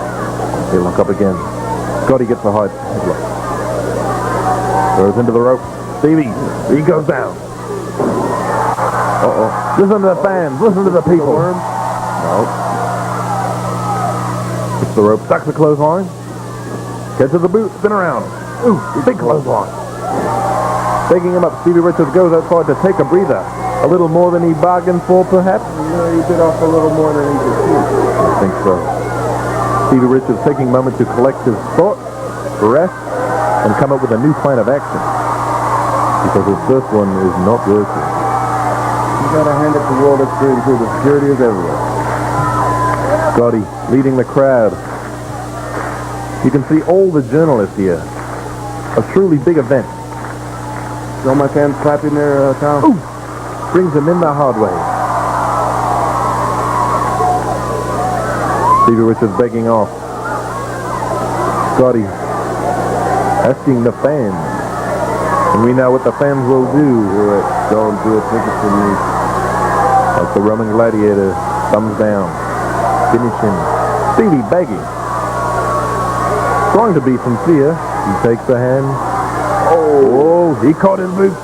They lock up again. Scotty gets the high headlock. Throws into the rope. Stevie, he goes down. Uh-oh. Listen to the fans. Listen to the people. No. It's the rope. Stuck the clothesline. Gets to the boot. Spin around. Ooh, big clothesline. Taking him up, Stevie Richards goes outside to take a breather. A little more than he bargained for, perhaps? Yeah, he bit off a little more than he could chew. I think so. Stevie Richards taking a moment to collect his thoughts, rest, and come up with a new plan of action. Because his first one is not working. You gotta hand it to World Extreme too. The security is everywhere. Scotty leading the crowd. You can see all the journalists here. A truly big event. So my fans clapping their Tom. Ooh! Brings him in the hard way. Stevie Richards begging off. Scotty asking the fans. And we know what the fans will do. Do it. Don't do it. Take it from me. As the Roman Gladiator thumbs down. Finish him. Stevie begging. Trying to be sincere. He takes the hand. Oh, he caught his boot.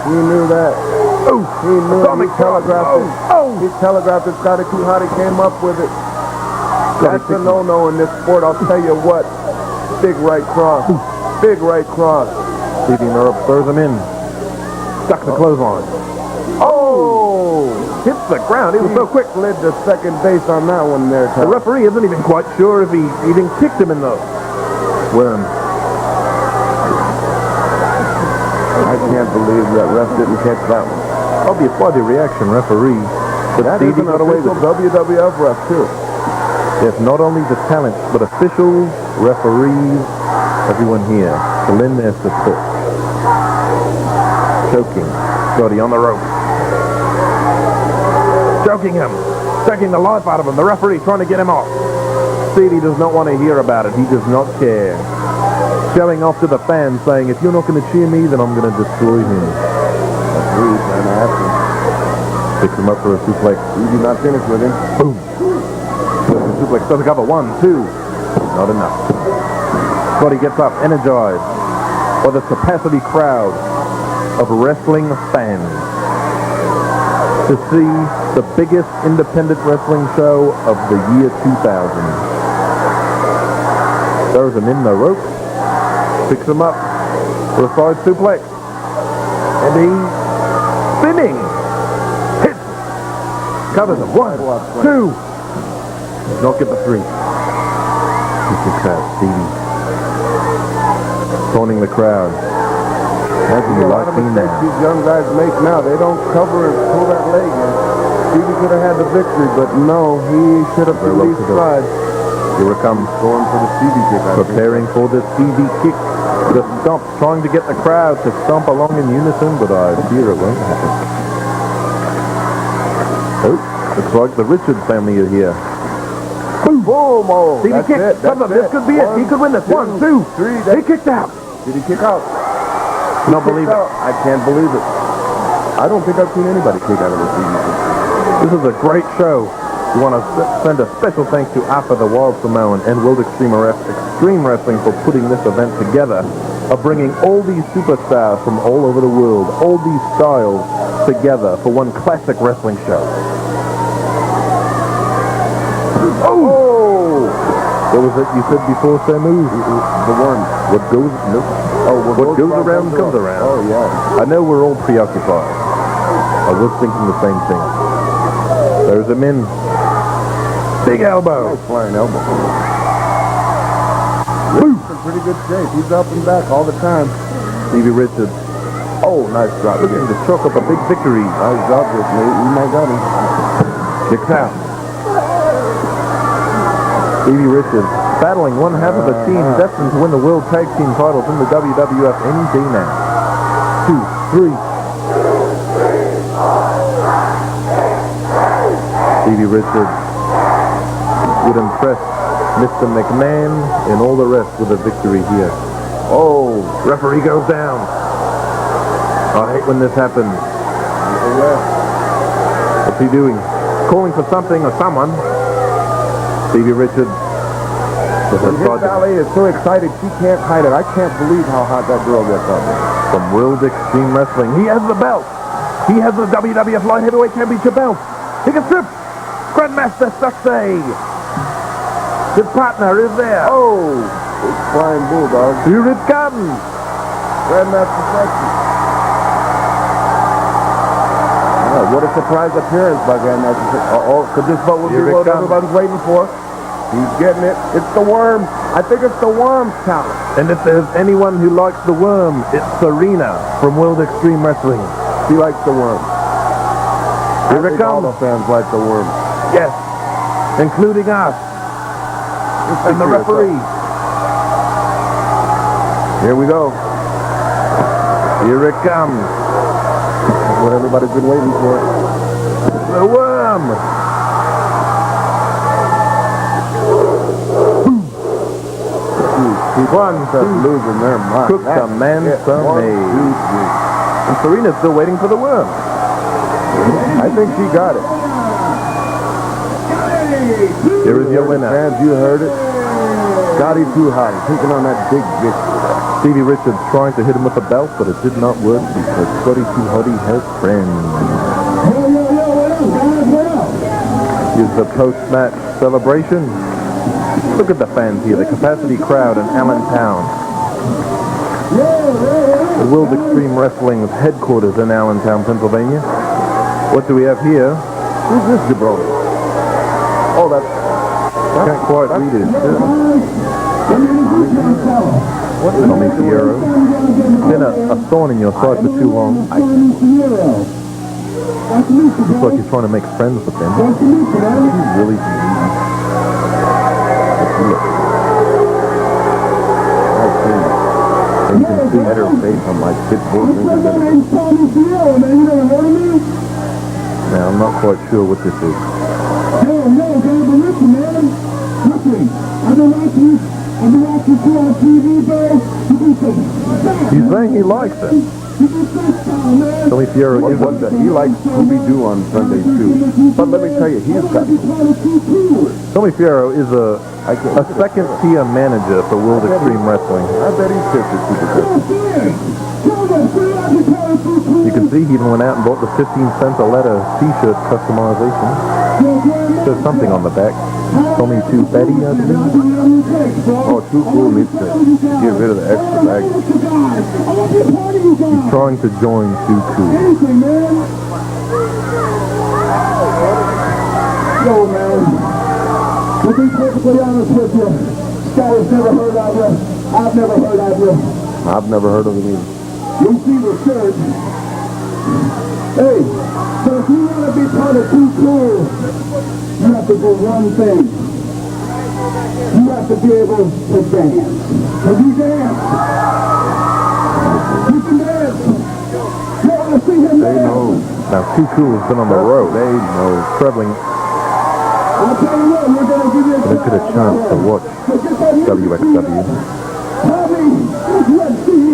He knew that. Oh, He knew it. He telegraphed it. Oh, He telegraphed it. Scotty too hot. He came up with it. That's a no-no in this sport. I'll tell you what. Big right cross. Big right cross. Stevie Merrill throws him in. Stuck the clothesline. Oh! Hits the ground. He was so quick. Slid to second base on that one there, The Tom. referee isn't even quite sure if he even kicked him in the worm. I can't believe that ref didn't catch that one. Obvious body reaction, referee. But That Stevie is an got away with official it. WWF ref, too. Yes, not only the talent, but officials, referees, everyone here to lend their support. Choking Scotty on the rope. Choking him. Taking the life out of him. The referee trying to get him off. Stevie does not want to hear about it. He does not care. Showing off to the fans saying, if you're not going to cheer me, then I'm going to destroy him. Referee's trying to ask him. Picks him up for a suplex. You do not finish with him. Boom. Suplex doesn't cover. 1, 2. Not enough. Scotty gets up, energized by the capacity crowd of wrestling fans to see the biggest independent wrestling show of the year 2000. Throws him in the rope, picks him up for a side suplex, and he's spinning. Hits. Covers him. 1, 2. Does not get the 3. He kicks out Stevie. Taunting the crowd. As you like me now. These young guys make now. They don't cover and pull that leg in. Stevie could have had the victory, but no, he should have at least tried. Here it comes. Going for the Stevie kick. Preparing for the Stevie kick. The stomp, trying to get the crowd to stomp along in unison, but I fear it won't happen. Oh, looks like the Richards family are here. Boom! Oh, Stevie kick. This could be it. He could win this. 1, 2, 3. He kicked out. Did he kick out? Cannot believe it. I can't believe it. I don't think I've seen anybody kick out of the Stevie kick. This is a great show. We want to send a special thanks to Alpha, the Wild Samoan, and World Extreme Wrestling for putting this event together, of bringing all these superstars from all over the world, all these styles together for one classic wrestling show. Oh! What was it you said before, Samu? The worm. What goes... Nope. Oh, What goes around comes around. Oh, yeah. I know we're all preoccupied. I was thinking the same thing. There's him in. Big elbow. Nice flying elbow. He's in pretty good shape. He's up and back all the time. Stevie Richards. Oh, nice drop. Looking to chalk up a big victory. Nice drop kick, mate. You might got him. Kicks out. Stevie Richards battling one half of a team destined to win the World Tag Team titles in the WWF any day now. 2, 3. Stevie Richards would impress Mr. McMahon and all the rest with a victory here. Oh, referee goes down. I hate when this happens. What's he doing? Calling for something or someone. Stevie Richards. His valet is so excited she can't hide it. I can't believe how hot that girl gets up there. From World Extreme Wrestling. He has the belt. He has the WWF Light Heavyweight Championship belt. He can strip. Grandmaster Sucksay. His partner is there. Oh, it's Flying Bulldog. Here it comes. Grandmaster Sexy. Oh, what a surprise appearance by Grandmaster Sexy. Uh-oh, could this vote will be what everybody's waiting for? He's getting it. It's the worm. I think it's the worm's talent. And if there's anyone who likes the worm, it's Serena from World Extreme Wrestling. She likes the worm. Here it All the comes. fans like the worm. Yes. Including us. And the referee. Here we go. Here it comes. That's what everybody's been waiting for. The worm. People just losing their mind. Cook the man some made. And Serena's still waiting for the worm. I think she got it. Here is your winner. Fans, you heard it. Scotty too high, taking on that big victory. Stevie Richards trying to hit him with a belt, but it did not work because Scotty too Hotty has friends. Here's the post-match celebration. Look at the fans here, the capacity crowd in Allentown. The World Extreme Wrestling's headquarters in Allentown, Pennsylvania. What do we have here? Who's this jabroni? Oh, that's... Can't quite read it. Tommy Fierro. Been a thorn in your side for too long. Looks like he's trying to make friends with them. He's really... And you can see her face on my pitbull. Now, I'm not quite sure what this is. He's saying he likes it. Tommy Fierro is he likes Scooby-Doo on Sunday too. But let me tell you, he's got... Tommy Fierro is a second-tier manager for World Extreme Wrestling. I bet he's 50. You can see he even went out and bought the 15-cent a letter t-shirt customization. There's something on the back. Tommy Too Fatty, I believe. Oh, Too Cool needs to get rid of the extra bag. He's trying to join Too Cool. Yo, man. To be perfectly honest with you, Scotty's never heard of you. I've never heard of you. I've never heard of him either. You see the shirt. Hey, so if you want to be part of Too Cool, you have to do one thing. You have to be able to dance. Can you dance? You can dance. You want to see him They dance? know. Now, Too Cool has been on the road. They know. Traveling I'll tell you what, we're going to give you a to get a chance to watch WXW.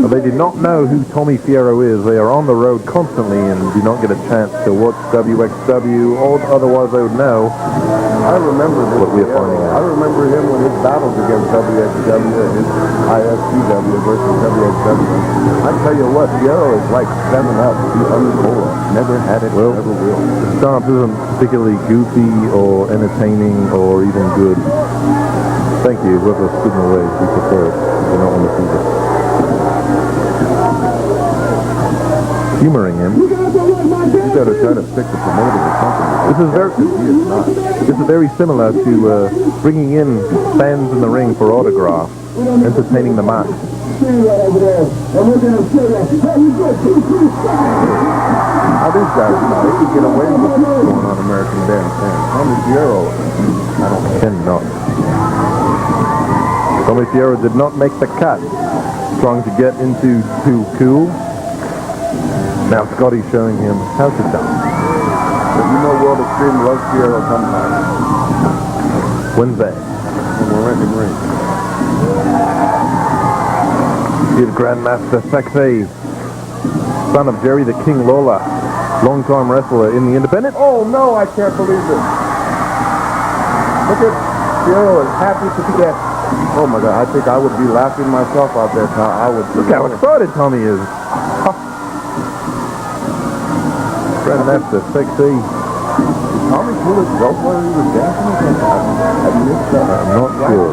But they did not know who Tommy Fierro is. They are on the road constantly and do not get a chance to watch WXW, or otherwise they would know. I remember this. What we are finding out. I remember him when his battles against WXW and his ISPW versus WXW. I tell you what, Fierro is like 7-Up. He's uncool. Never had it, Well, never will. The stance isn't particularly goofy or entertaining or even good. Thank you, whoever stood in the way. We prefer it. We do not want to see this. Humoring him. You gotta try to pick the promoter or something. This is very similar to bringing in fans in the ring for autographs, entertaining the match. How these guys, they can get away with going on American Bandstand. Tommy Fierro, I don't Cannot. Tommy Fierro did not make the cut. Trying to get into Too Cool. Now Scotty's showing him how to dance. But you know World Extreme loves Fierro sometimes. When's that? When we're in the ring. Here's Grandmaster Sexay, son of Jerry the King Lawler, long-time wrestler in the independent. Oh no, I can't believe this. Look at Fierro is happy to be there. Oh my God, I think I would be laughing myself out there, Tom. I would. Look how excited Tommy is. Grandmaster Sexay. Tommy pulled his belt while he was dancing or something? I missed that. I'm not sure.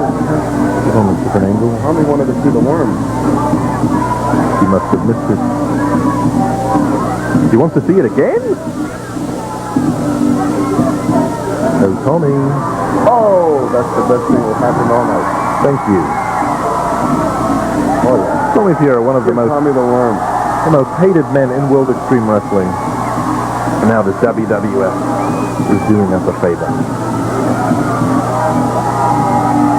From a different angle. Tommy wanted to see the worm. He must have missed it. He wants to see it again? Oh, Tommy. Oh, that's the best thing that happened all night. Thank you. Oh yeah. Tommy Fierro, one of the most Tommy the Worm. hated men in World Extreme Wrestling. And now the WWF is doing us a favor.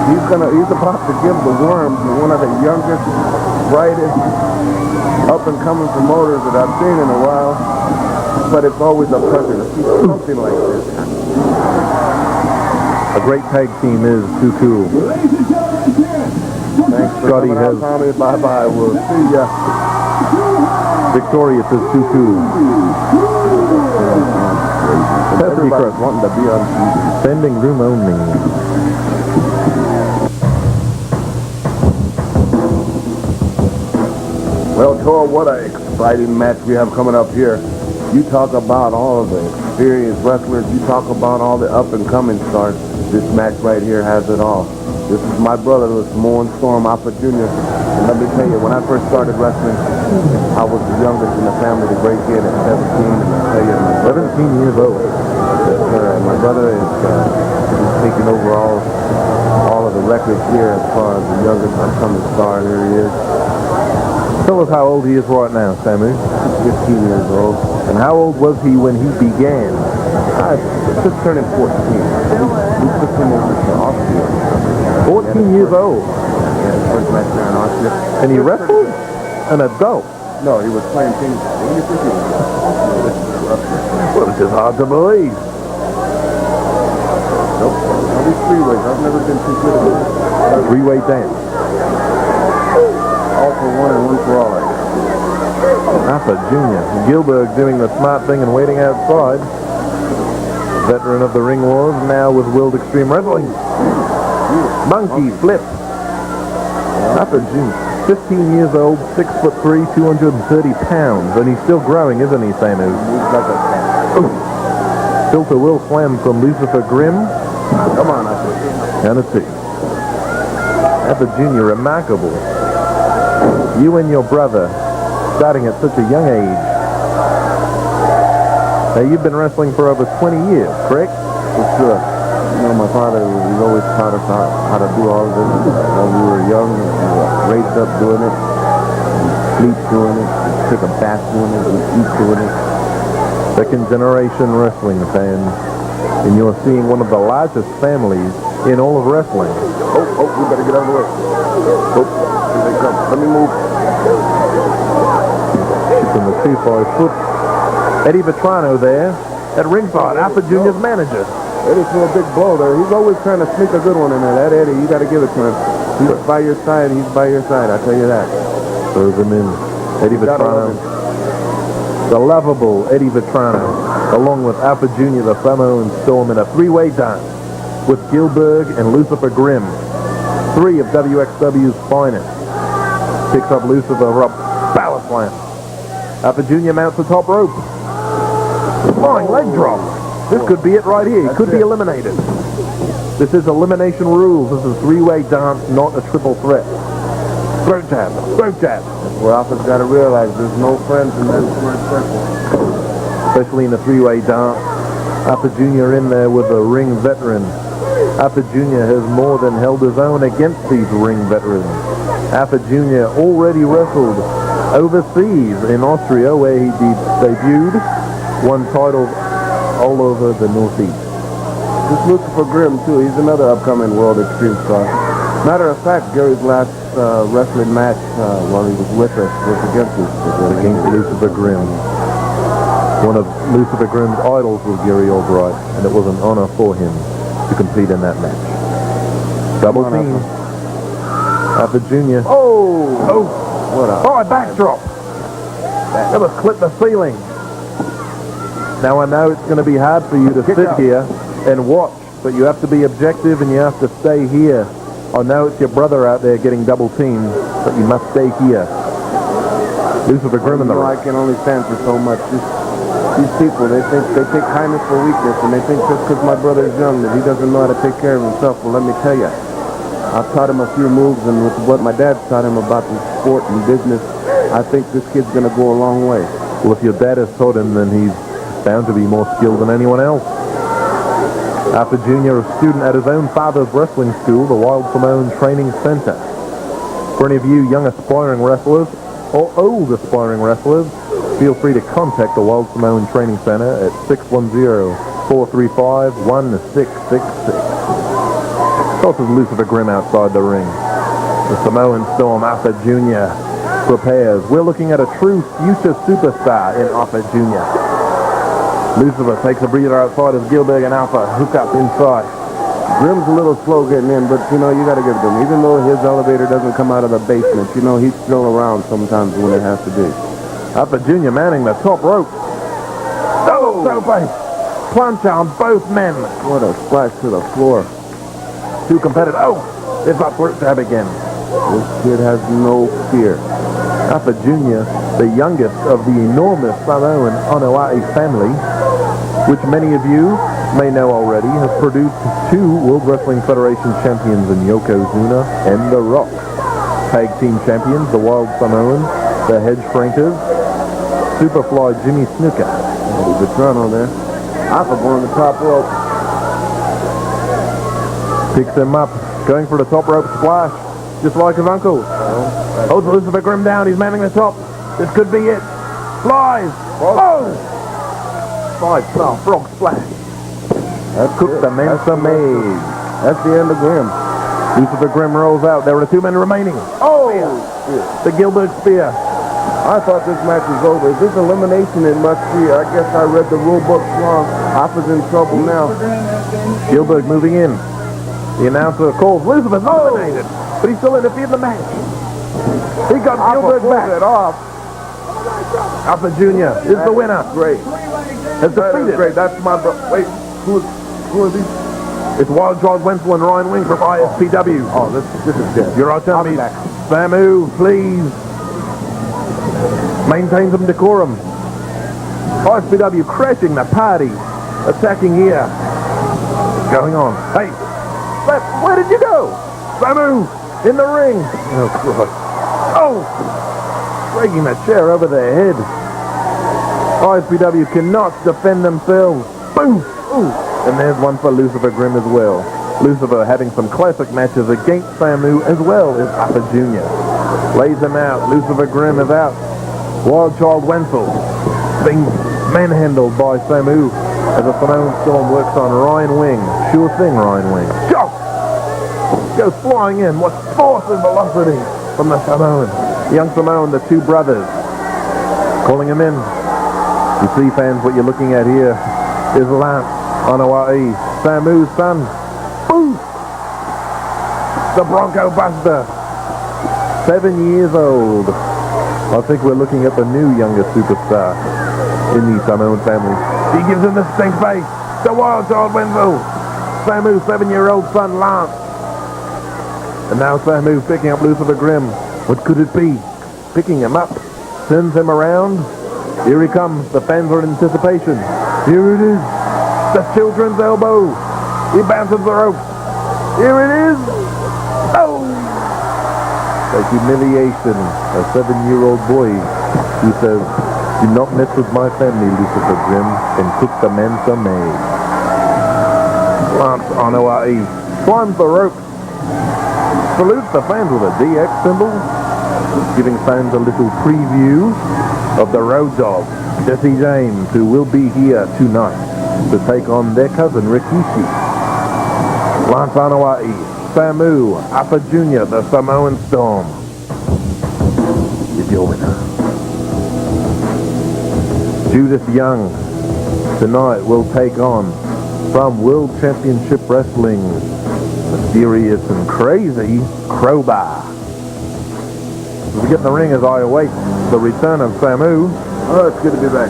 He's about to give the Worm to one of the youngest, brightest, up-and-coming promoters that I've seen in a while. But it's always a pleasure to see something like this. A great tag team is Too Cool. Thanks for Scotty has Tommy. Bye-bye. We'll see ya. victorious as Suku. Everybody's wanting to be on TV. Standing room only. Well, Tor, what an exciting match we have coming up here. You talk about all of the experienced wrestlers. You talk about all the up-and-coming stars. This match right here has it all. This is my brother, Mossman, Alpha Jr. And let me tell you, when I first started wrestling, I was the youngest in the family to break in at 17. And I tell you, my 17 years old. Yes, sir. And my brother is taking over all of the records here as far as the youngest upcoming star. Here he is. Tell us how old he is right now, Samu. 15 years old. And how old was he when he began? I just turning 14. We took him over to Austria. 14 years old. Yeah, first match there in Austria. And he wrestled? An adult? No, he was playing things. What do you think he was? Well, it's just hard to believe. Nope. All these freeways. I've never been too good at that. Three-way dance. All for one and one for all. Alpha Jr. Gillberg doing the smart thing and waiting outside. Veteran of the Ring Wars, now with World Extreme Wrestling. Monkey flip. Alpha Jr. 15 years old, 6'3", 230 pounds, and he's still growing, isn't he, Samu? He's like a cat. Filter will slam from Lucifer Grimm. Come on, Alpha. Down to 2. Alpha Jr. remarkable. You and your brother starting at such a young age. Now, you've been wrestling for over 20 years, correct? For sure. You know, my father, he always taught us how to do all of this. When we were young, we were raised up doing it. We sleep doing it. We took a bath doing it. We eat doing it. Second generation wrestling fans. And you're seeing one of the largest families in all of wrestling. Oh, we better get out of the way. Oh, here they come. Let me move. From the 2-5 foot. Eddie Vetrano there at ringside, Alpha Jr.'s manager. Eddie threw a big blow there. He's always trying to sneak a good one in there. That Eddie, you got to give it to him. He's by your side. He's by your side. I tell you that. Throws him in. Eddie Vetrano. The lovable Eddie Vetrano, along with Alpha Jr., the Samoan Storm, in a three-way dance with Gillberg and Lucifer Grimm. 3 of WXW's finest. Picks up Lucifer up. Power slam. Alpha Jr. mounts the top rope. Flying leg drop. This could be it right here. He could be eliminated. This is elimination rules. This is a three-way dance, not a triple threat. Throat jab. Throat jab. Well, Alpha's got to realize there's no friends in that square circle. Especially in a three-way dance. Alpha Jr. in there with a ring veteran. Alpha Jr. has more than held his own against these ring veterans. Alpha Jr. already wrestled overseas in Austria, where he debuted, won titles all over the Northeast. This Lucifer Grimm, too, he's another upcoming World Extreme star. Matter of fact, Gary's last wrestling match while he was with us was against Lucifer Grimm. One of Lucifer Grimm's idols was Gary Albright, and it was an honor for him to compete in that match. Double team. Alpha Jr. Oh! What a backdrop. That was clip the ceiling. Now I know it's going to be hard for you to sit here and watch, but you have to be objective and you have to stay here. I know it's your brother out there getting double teamed, but you must stay here. Lucifer Grimm in the ring. I can only stand for so much. These people, they take kindness for weakness, and they think just because my brother is young that he doesn't know how to take care of himself. Well, let me tell you, I've taught him a few moves, and with what my dad taught him about the sport and business, I think this kid's going to go a long way. Well, if your dad has taught him, then he's bound to be more skilled than anyone else. Alpha Jr., a student at his own father's wrestling school, the Wild Samoan Training Center. For any of you young aspiring wrestlers, or old aspiring wrestlers, feel free to contact the Wild Samoan Training Center at 610-435-1666. Tosses Lucifer Grimm outside the ring. The Samoan Storm, Alpha Jr., prepares. We're looking at a true future superstar in Alpha Jr. Lucifer takes a breather outside as Gillberg and Alpha hook up inside. Grim's a little slow getting in, but, you know, you got to give it to him. Even though his elevator doesn't come out of the basement, you know, he's still around sometimes when it has to be. Alpha Junior manning the top rope. Oh, so punch on both men. What a splash to the floor. Too competitive. Oh, it's up for stab again. This kid has no fear. Alpha Junior, the youngest of the enormous Samoan Onoa'i family, which many of you may know already, has produced 2 World Wrestling Federation champions in Yokozuna and The Rock. Tag team champions, the Wild Samoans, the Headshrinkers, Superfly Jimmy Snuka. There's a Toronto there. Alpha going the top rope. Picks him up, going for the top rope splash, just like his uncle. Holds Lucifer Grim down, he's manning the top. This could be it. Flies! Oh! 5-star frog splash. That's Cook the Mensa made. That's the end of Grim. Lucifer Grim rolls out. There are 2 men remaining. Oh! The Gillberg spear. I thought this match was over. Is this elimination? It must be. I guess I read the rule book wrong. Alpha's in trouble now. Gillberg moving in. The announcer calls Lucifer's eliminated, but he's still interfered in the match. He got Gillberg back. It off. Alpha Junior is the winner. Great. Has defeated. Great. That's my wait. Who are these? It's Wild Child Wenzel and Ryan Wing from ISPW. Oh, this is dead. You're our telling me. Samu, please. Maintain some decorum. ISPW crashing the party. Attacking here. What's going on? Hey, where did you go? Samu, in the ring. Oh, God. Oh! Breaking the chair over their head. ISPW cannot defend themselves. Boom! Ooh. And there's one for Lucifer Grim as well. Lucifer having some classic matches against Samu as well as Alpha Junior. Lays him out. Lucifer Grim is out. Wild Child Wenzel being manhandled by Samu as a Samoan Storm works on Ryan Wing. Sure thing, Ryan Wing. Chop! Goes flying in. What force and velocity from the Samoan. Young Samoan, the 2 brothers. Calling him in. You see, fans, what you're looking at here is Lance Onoa'i, Samu's son. Boom! The Bronco Buster. 7 years old. I think we're looking at the new youngest superstar in the Samoan family. He gives him the stink face. The Wild Child Wenzel. Samu's 7-year-old son, Lance. And now Samu picking up Lucifer Grim. What could it be? Picking him up. Turns him around. Here he comes. The fans are in anticipation. Here it is. The children's elbow. He bounces the rope. Here it is. Oh! The humiliation. A 7-year-old boy who says, "Do not mess with my family, Lucifer Grim, and cook the Mensa made." Lance Onoa'i climbs the rope. Salutes the fans with a DX symbol, giving fans a little preview of the Road Dogg, Jesse James, who will be here tonight to take on their cousin Rikishi. Lance Onoa'i, Samu, Alpha Junior, the Samoan Storm. Is your winner. Judith Young tonight will take on from World Championship Wrestling, mysterious and crazy Crowbar. As we get in the ring as I await the return of Samu. Oh, it's good to be back.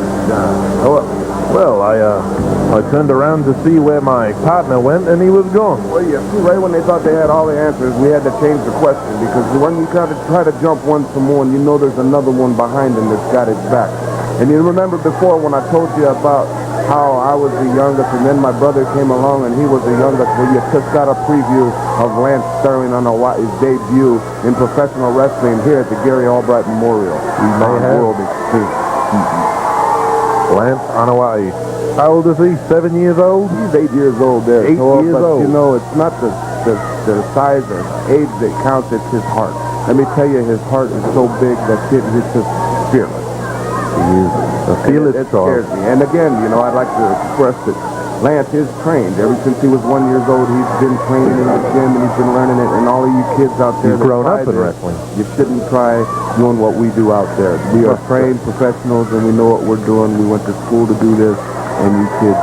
Well, I turned around to see where my partner went, and he was gone. Well, yeah, right when they thought they had all the answers, we had to change the question, because when you try to jump one for more, and you know there's another one behind him that's got his back. And you remember before when I told you about how I was the youngest, and then my brother came along, and he was the youngest, well, you just got a preview of Lance Sterling on his debut in professional wrestling here at the Gary Albright Memorial. We may have World Extreme. Lance Onoa'i. How old is he? 7 years old? He's 8 years old there. 8 years old. You know, it's not the size or age that counts, it's his heart. Let me tell you, his heart is so big that kid is just fearless. He is a fearless It scares me. And again, you know, I'd like to express that Lance is trained. Ever since he was 1 year old, he's been training in the gym, and he's been learning it. And all of you kids out there, He's grown up in wrestling. You shouldn't try doing what we do out there. We are trained professionals, and we know what we're doing. We went to school to do this, and you kids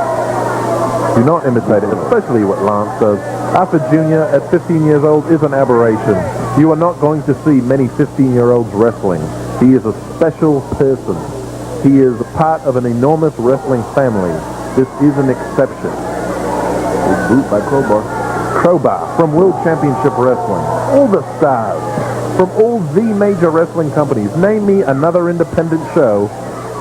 Do not imitate it, especially what Lance does. Alpha Jr. at 15 years old is an aberration. You are not going to see many 15-year-olds wrestling. He is a special person. He is a part of an enormous wrestling family. This is an exception. Big boot by Crowbar. Crowbar from World Championship Wrestling. All the stars from all the major wrestling companies. Name me another independent show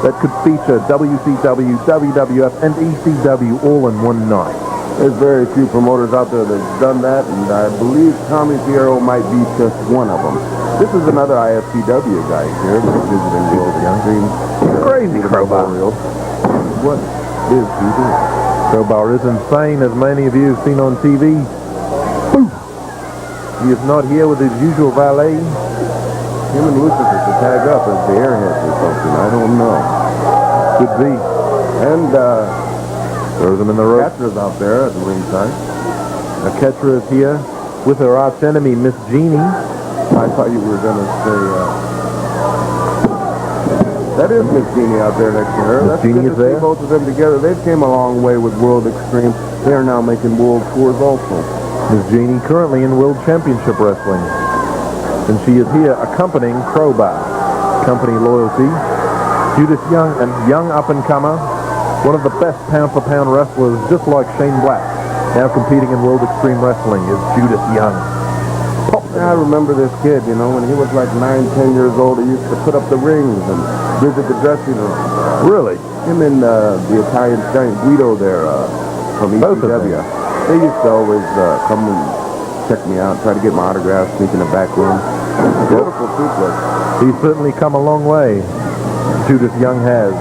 that could feature WCW, WWF, and ECW all in one night. There's very few promoters out there that's done that, and I believe Tommy Guerrero might be just one of them. This is another IFCW guy here that's visiting World Extreme. Crazy Crowbar. What is he doing? Crowbar is insane, as many of you have seen on TV. Boo! He is not here with his usual valet. Him and Lucifer should tag up as the airheads or something. I don't know. Could be. And, throws him in the rope. Ketra's out there at the ringside. Ketra is here with her arch enemy, Miss Jeannie. I thought you were going to say, that is Miss Jeannie out there next to her. That's Jeannie good is to see there. both of them together. They've came a long way with World Extreme. They are now making world tours also. Miss Jeannie currently in World Championship Wrestling. And she is here accompanying Crowbar. Company loyalty. Judas Young, and young up-and-comer. One of the best pound-for-pound wrestlers, just like Shane Black. Now competing in World Extreme Wrestling is Judas Young. I remember this kid, you know, when he was like 9-10 years old. He used to put up the rings and visit the dressing room. Really? Him and the Italian giant Guido there from Both of ECW. them. They used to always come and check me out, try to get my autograph, sneak in the back room. Beautiful suplex. He's certainly come a long way. Judas Young has.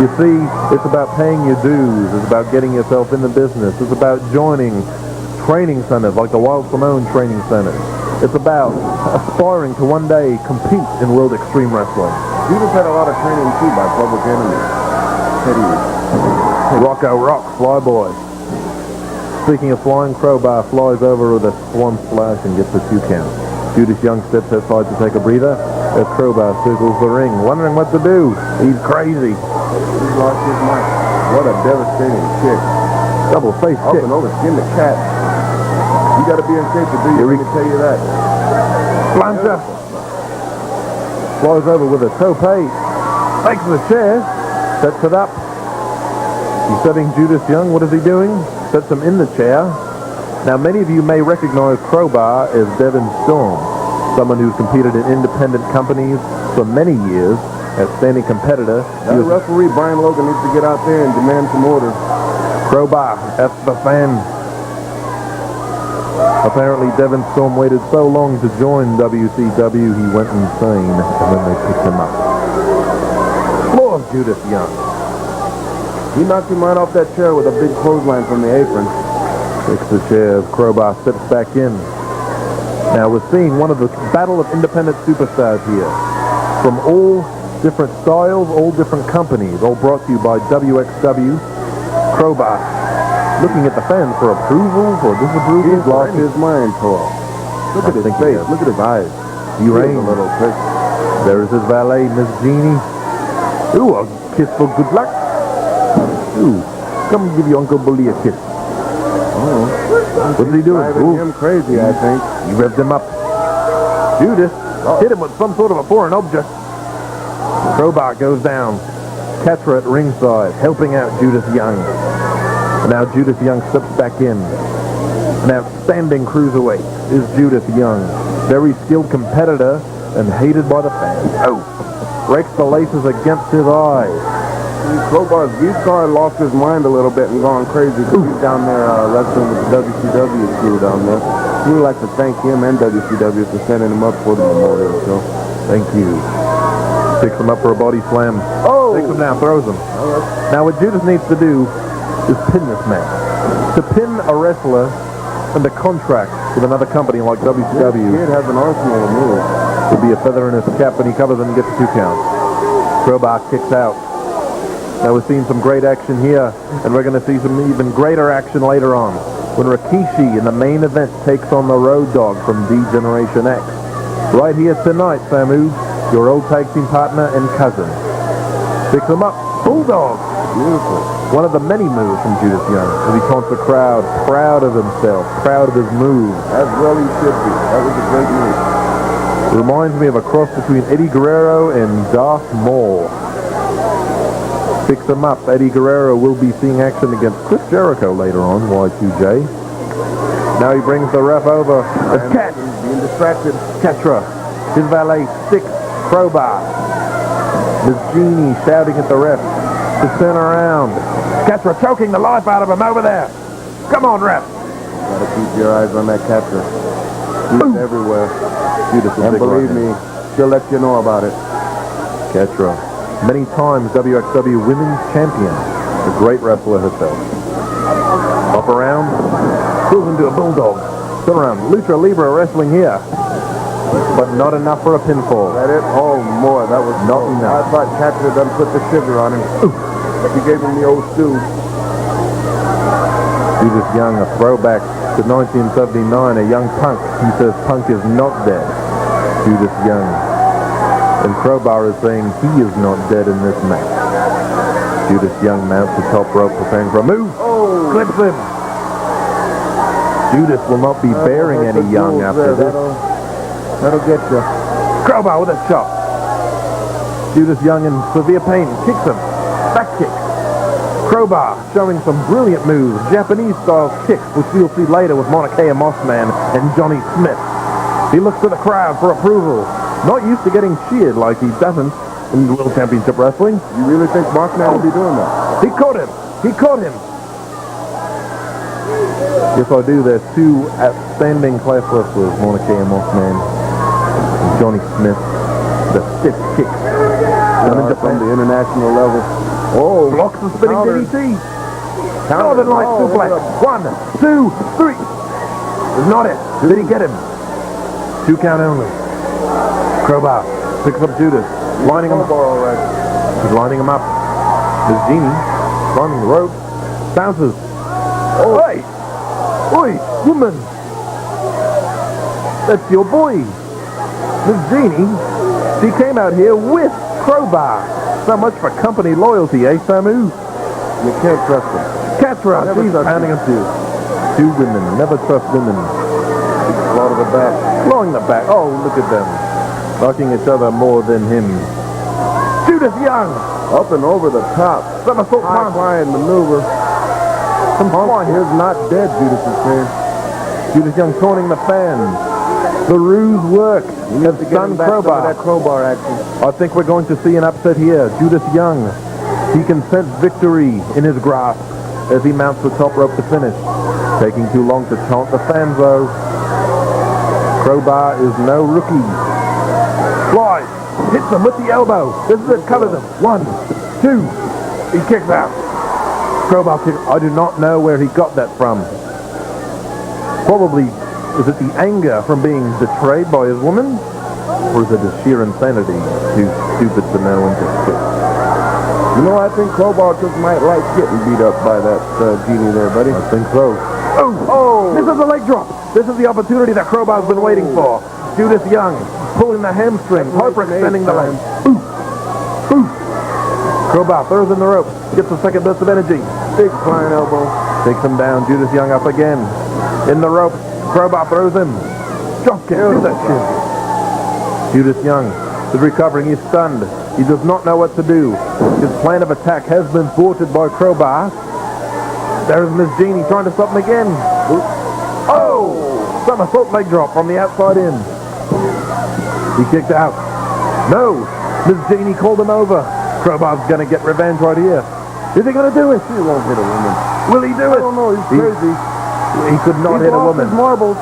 You see, it's about paying your dues. It's about getting yourself in the business. It's about joining training centers like the Wild Simone training centers. It's about aspiring to one day compete in World Extreme Wrestling. Judas had a lot of training too by Public Enemy. Rocco Rock, Flyboy. Speaking of flying, Crowbar flies over with a swan splash and gets a 2 count. Judas Young steps outside to take a breather as Crowbar circles the ring, wondering what to do. He's crazy. He's lost his mind. What a devastating kick. Double face Up kick. and over, skin the cat. You got to be in shape to do it, let me tell you that. Plunger. Flies over with a tope. Takes the chair. Sets it up. He's setting Judas Young. What is he doing? Sets him in the chair. Now, many of you may recognize Crowbar as Devin Storm, someone who's competed in independent companies for many years, outstanding competitor. That referee, Brian Logan, needs to get out there and demand some order. Crowbar, F the fan. Apparently, Devin Storm waited so long to join WCW, he went insane, and then they picked him up. Floor Judas Young. He knocked him right off that chair with a big clothesline from the apron. Takes the chair as Crowbar steps back in. Now, we're seeing one of the battle of independent superstars here. From all different styles, all different companies, all brought to you by WXW. Crowbar looking at the fans for approval, for disapproval. He's lost his mind, Paul. Look at his face. Look at his eyes. He reigns. A little quick. There is his valet, Miss Jeannie. Ooh, a kiss for good luck. Ooh, come give your Uncle Bully a kiss. Oh, what's he doing? Driving him crazy, I think. He revved him up. Judas hit him with some sort of a foreign object. Crowbar goes down. Ketra at ringside, helping out Judas Young. And now Judas Young steps back in. An outstanding cruiserweight is Judas Young. Very skilled competitor and hated by the fans. Oh, breaks the laces against his eyes. Crowbar's V-Star lost his mind a little bit and gone crazy. He's down there wrestling with the WCW crew down there. We would like to thank him and WCW for sending him up for the memorial show. Thank you. Picks him up for a body slam. Oh! Takes him down, throws him. Now what Judas needs to do is pin this man. To pin a wrestler under contract with another company like WCW This kid has an arsenal of moves. would be a feather in his cap, and he covers him and gets a 2 count. Crowbar kicks out. Now we're seeing some great action here, and we're going to see some even greater action later on when Rikishi in the main event takes on the Road Dogg from D-Generation X. Right here tonight, Samu, your old tag team partner and cousin. Picks him up. Bulldog. Beautiful. One of the many moves from Judas Young as he taunts the crowd, proud of himself, proud of his move. As well he should be. That was a great move. Reminds me of a cross between Eddie Guerrero and Darth Maul. Picks him up. Eddie Guerrero will be seeing action against Chris Jericho later on, Y2J. Now he brings the ref over. The Cat being distracted. Catra, his valet, Stick, Crowbar. The Genie shouting at the ref to turn around. Catra choking the life out of him over there. Come on, ref. Gotta keep your eyes on that Catra. She's everywhere. Judas is And big believe right me, she'll let you know about it. Catra, many times WXW Women's Champion, a great wrestler herself. Up around, pulls into a bulldog. Turn around, Lucha Libre wrestling here. But not enough for a pinfall. That it? Oh, more. That was Not enough. I thought Catra done put the sugar on him. She gave him the old stew. Judas Young, a throwback to 1979, a young Punk. He says Punk is not dead. Judas Young. And Crowbar is saying he is not dead in this match. Judas Young mounts the top rope, preparing for a move. Oh! Clips him. Judas will not be bearing any Young after this. That'll get you. Crowbar with a shot. Judas Young in severe pain. Kicks him. Back kick. Crowbar showing some brilliant moves. Japanese-style kicks, which we'll see later with Maunakea, Mossman, and Johnny Smith. He looks to the crowd for approval. Not used to getting cheered like he doesn't in World Championship Wrestling. You really think Mossman will be doing that? He caught him. He caught him. Yes, I do. There's two outstanding class wrestlers, Maunakea, Mossman, and Johnny Smith. The stiff kicks. From the international level. Oh, Blocks the spinning counter. DDT. Northern Light suplex. 1, 2, 3. Is not it. Did he get him? 2 count only. Crowbar picks up Judas. Lining him up. He's lining him up. Miss Genie climbing the rope. Bounces. Oh. Oi! Oi, woman! That's your boy. Miss Genie, she came out here with Crowbar. So much for company loyalty, eh, Samu? You can't trust him. Catra, she's pounding him too. 2 women, never trust women. Blow to the back. Blowing the back. Oh, look at them. Knocking each other more than him. Judas Young! Up and over the top. Somersault High punch. flying maneuver. Hunk is not dead, Judas is saying. Judas Young taunting the fans. The ruse worked. You need to get him back some of that crowbar action. I think we're going to see an upset here. Judas Young, he can sense victory in his grasp as he mounts the top rope to finish. Taking too long to taunt the fans, though. Crowbar is no rookie. Flies, hits him with the elbow. This is it, covers him. 1, 2, he kicks out. Crowbar kicks. I do not know where he got that from. Probably, is it the anger from being betrayed by his woman? Or is it his sheer insanity? Too stupid to know and to fit. You know, I think Crowbar just might like getting beat up by that Genie there, buddy. I think so. Oh! This is a leg drop. This is the opportunity that Crowbar's been waiting for. Judas Young pulling the hamstring, hyperextending the leg. Crowbar throws in the rope, gets a second burst of energy. Big flying elbow. Takes him down. Judas Young up again. In the rope. Crowbar throws him. Drop kick. Judas Young is recovering. He's stunned. He does not know what to do. His plan of attack has been thwarted by Crowbar. There's Miss Genie trying to stop him again. Oh! Somersault leg drop from the outside in. He kicked out. No! Miss Genie called him over. Crowbar's going to get revenge right here. Is he going to do it? He won't hit a woman. Will he do it? I don't know. He's crazy. He could not hit a woman. His marbles.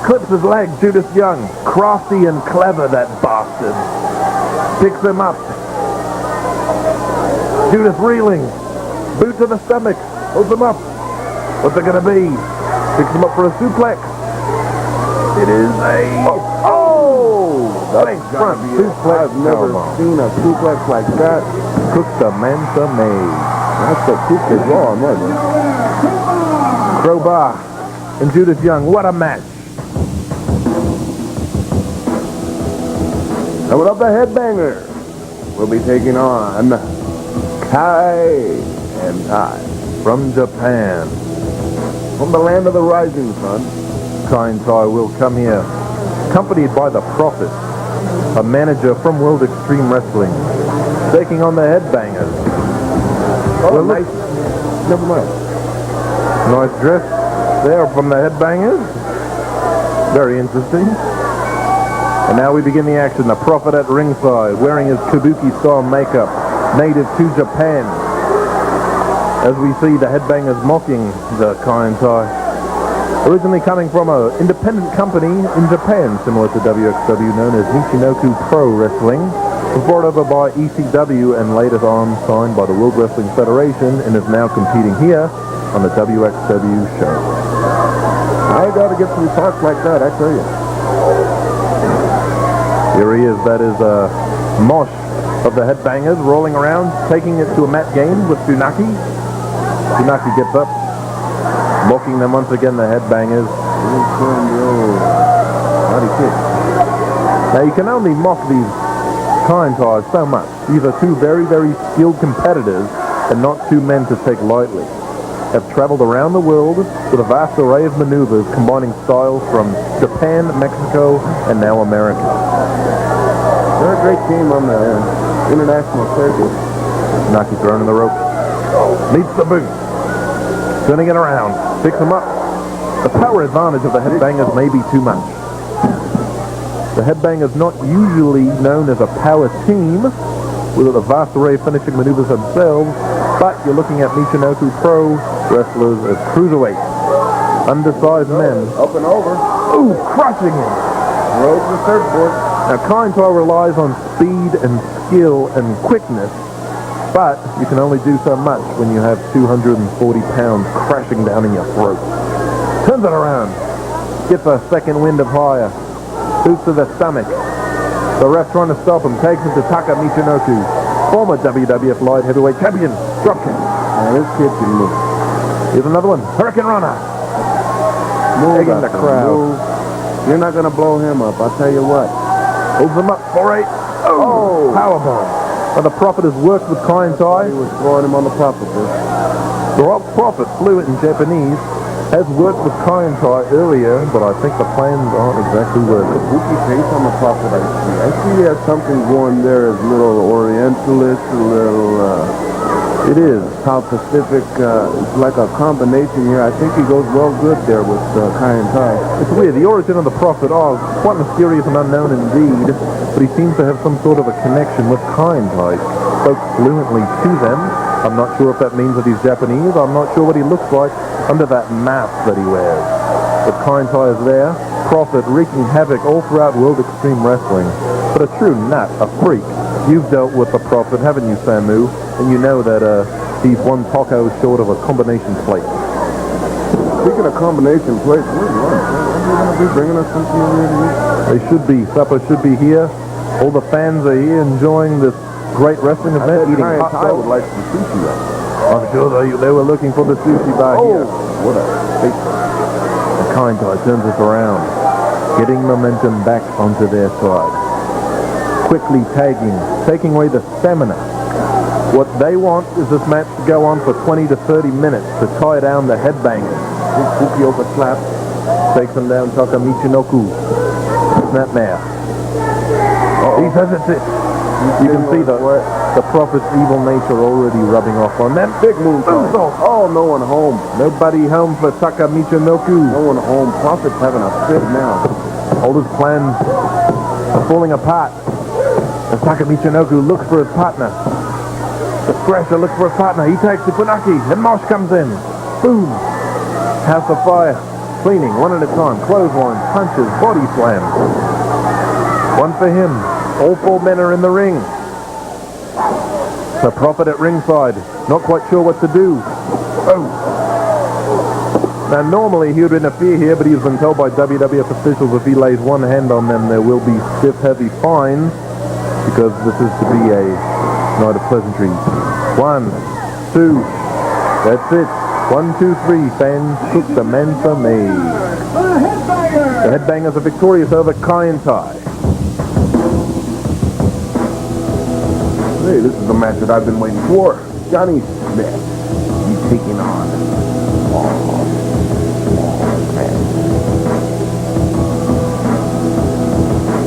Clips his leg, Judas Young. Crafty and clever, that bastard. Picks him up. Judas reeling. Boot to the stomach. Holds him up. What's it going to be? Picks him up for a suplex. It is a... Oh! Face front suplex. I've never seen a suplex like that. Cooks the Manta May. That's the suplex raw, wasn't it? Crowbar and Judas Young. What a match. And what up the headbanger? We'll be taking on Kai and Tai. From Japan, From the land of the rising sun. Kind Tai will come here, accompanied by the Prophet, a manager from World Extreme Wrestling, taking on the Headbangers. Oh, Well, nice. Never mind. Nice dress there from the Headbangers. Very interesting. And now we begin the action. The Prophet at ringside, wearing his kabuki-style makeup, native to Japan. As we see the Headbangers mocking the Kind Tai. Originally coming from an independent company in Japan, similar to WXW, known as Michinoku Pro Wrestling, was brought over by ECW and later on signed by the World Wrestling Federation and is now competing here on the WXW show. I gotta get some talk like that, I tell you. Here he is, that is Mosh of the Headbangers, rolling around, taking it to a mat game with Funaki. Funaki gets up, mocking them once again, the Headbangers. Now you can only mock these Kind Ties so much. These are two very, very skilled competitors and not two men to take lightly. Have traveled around the world with a vast array of maneuvers combining styles from Japan, Mexico, and now America. They're a great team on the international circuit. Funaki throwing in the rope. Meets the boot. Turning it around. Picks him up. The power advantage of the Headbangers may be too much. The Headbangers not usually known as a power team with a vast array of finishing maneuvers themselves, but you're looking at Michinoku Pro wrestlers as cruiserweights. Undersized men. Up and over. Ooh, crushing him. Rode the surfboard. Now, Kind Tai relies on speed and skill and quickness, but you can only do so much when you have 240 pounds crashing down in your throat. Turns it around. Gets a second wind of higher. Boots to the stomach. The ref trying to stop him. Takes him to Taka Michinoku, former WWF Light Heavyweight Champion. Dropkick. Now this kid can move. Here's another one. Hurricane Runner. Move Taking the up, crowd. move. You're not going to blow him up, I'll tell you what. Holds him up for a powerbomb. Now the Prophet has worked with Kind Tai. He was throwing him on the Prophet. The Prophet, fluent in Japanese, has worked with Kind Tai earlier, but I think the plans aren't exactly working. Spooky face on the Prophet, I see. I see he has something going there, as a little Orientalist, a little, It is. South Pacific, it's like a combination here. I think he goes well good there with Kind Tai. It's weird. The origin of the Prophet, quite mysterious and unknown indeed, but he seems to have some sort of a connection with Kind Tai. Spoke fluently to them. I'm not sure if that means that he's Japanese. I'm not sure what he looks like under that mask that he wears. But Kind Tai is there. Prophet wreaking havoc all throughout World Extreme Wrestling. But a true nut, a freak. You've dealt with the Prophet, haven't you, Samu? And you know that he's one taco short of a combination plate. Speaking of combination plates, where's lunch? Are you going to be bringing us something over here to eat? They should be. Supper should be here. All the fans are here enjoying this great wrestling event, eating hot I would dogs. like some sushi right I'm sure they were looking for the sushi bar here. what a face. The Kind Tai turns us around, getting momentum back onto their side. Quickly taking away the stamina. What they want is this match to go on for 20 to 30 minutes to tie down the Headbangers. Big spooky over slap. Takes them down, Taka Michinoku. Snapmare. He says it's it. You can see the Prophet's evil nature already rubbing off on them. Big moonsault. Oh, no one home. Nobody home for Taka Michinoku. No one home. Prophet's having a fit now. All his plans are falling apart. As Taka Michinoku looks for his partner. The Thrasher looks for his partner. He takes to Funaki. And Mosh comes in. Boom. House of Fire. Cleaning one at a time. Clotheslines, punches, body slams. One for him. All four men are in the ring. The Prophet at ringside. Not quite sure what to do. Oh. Now normally he would interfere here, but he has been told by WWF officials if he lays one hand on them there will be stiff heavy fines, because this is to be a night of pleasantries. 1, 2, that's it. 1, 2, 3, fans, cook the men for me. The Headbangers are victorious over Kind Tai. Hey, this is the match that I've been waiting for. Johnny Smith taking on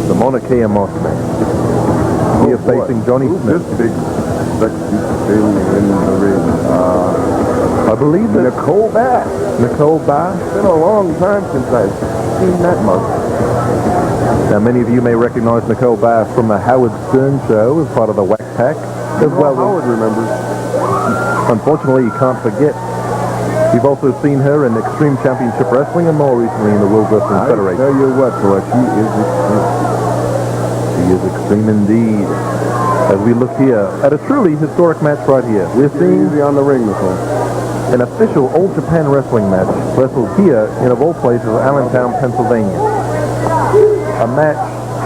The Maunakea Mossman. Here facing Johnny Smith. This big, sexy thing in the ring. I believe that Nicole Bass. Nicole Bass. It's been a long time since I've seen that mug. Now, many of you may recognize Nicole Bass from the Howard Stern show as part of the Whack Pack, as well as Howard remembers. unfortunately, you can't forget. You've also seen her in Extreme Championship Wrestling and more recently in the World Wrestling I Federation. tell you what, boy, she is extreme. She is extreme indeed. As we look here at a truly historic match right here, we're seeing Easy on the ring, Nicole. an official Old Japan wrestling match wrestled here in, of all places, Allentown, Pennsylvania. A match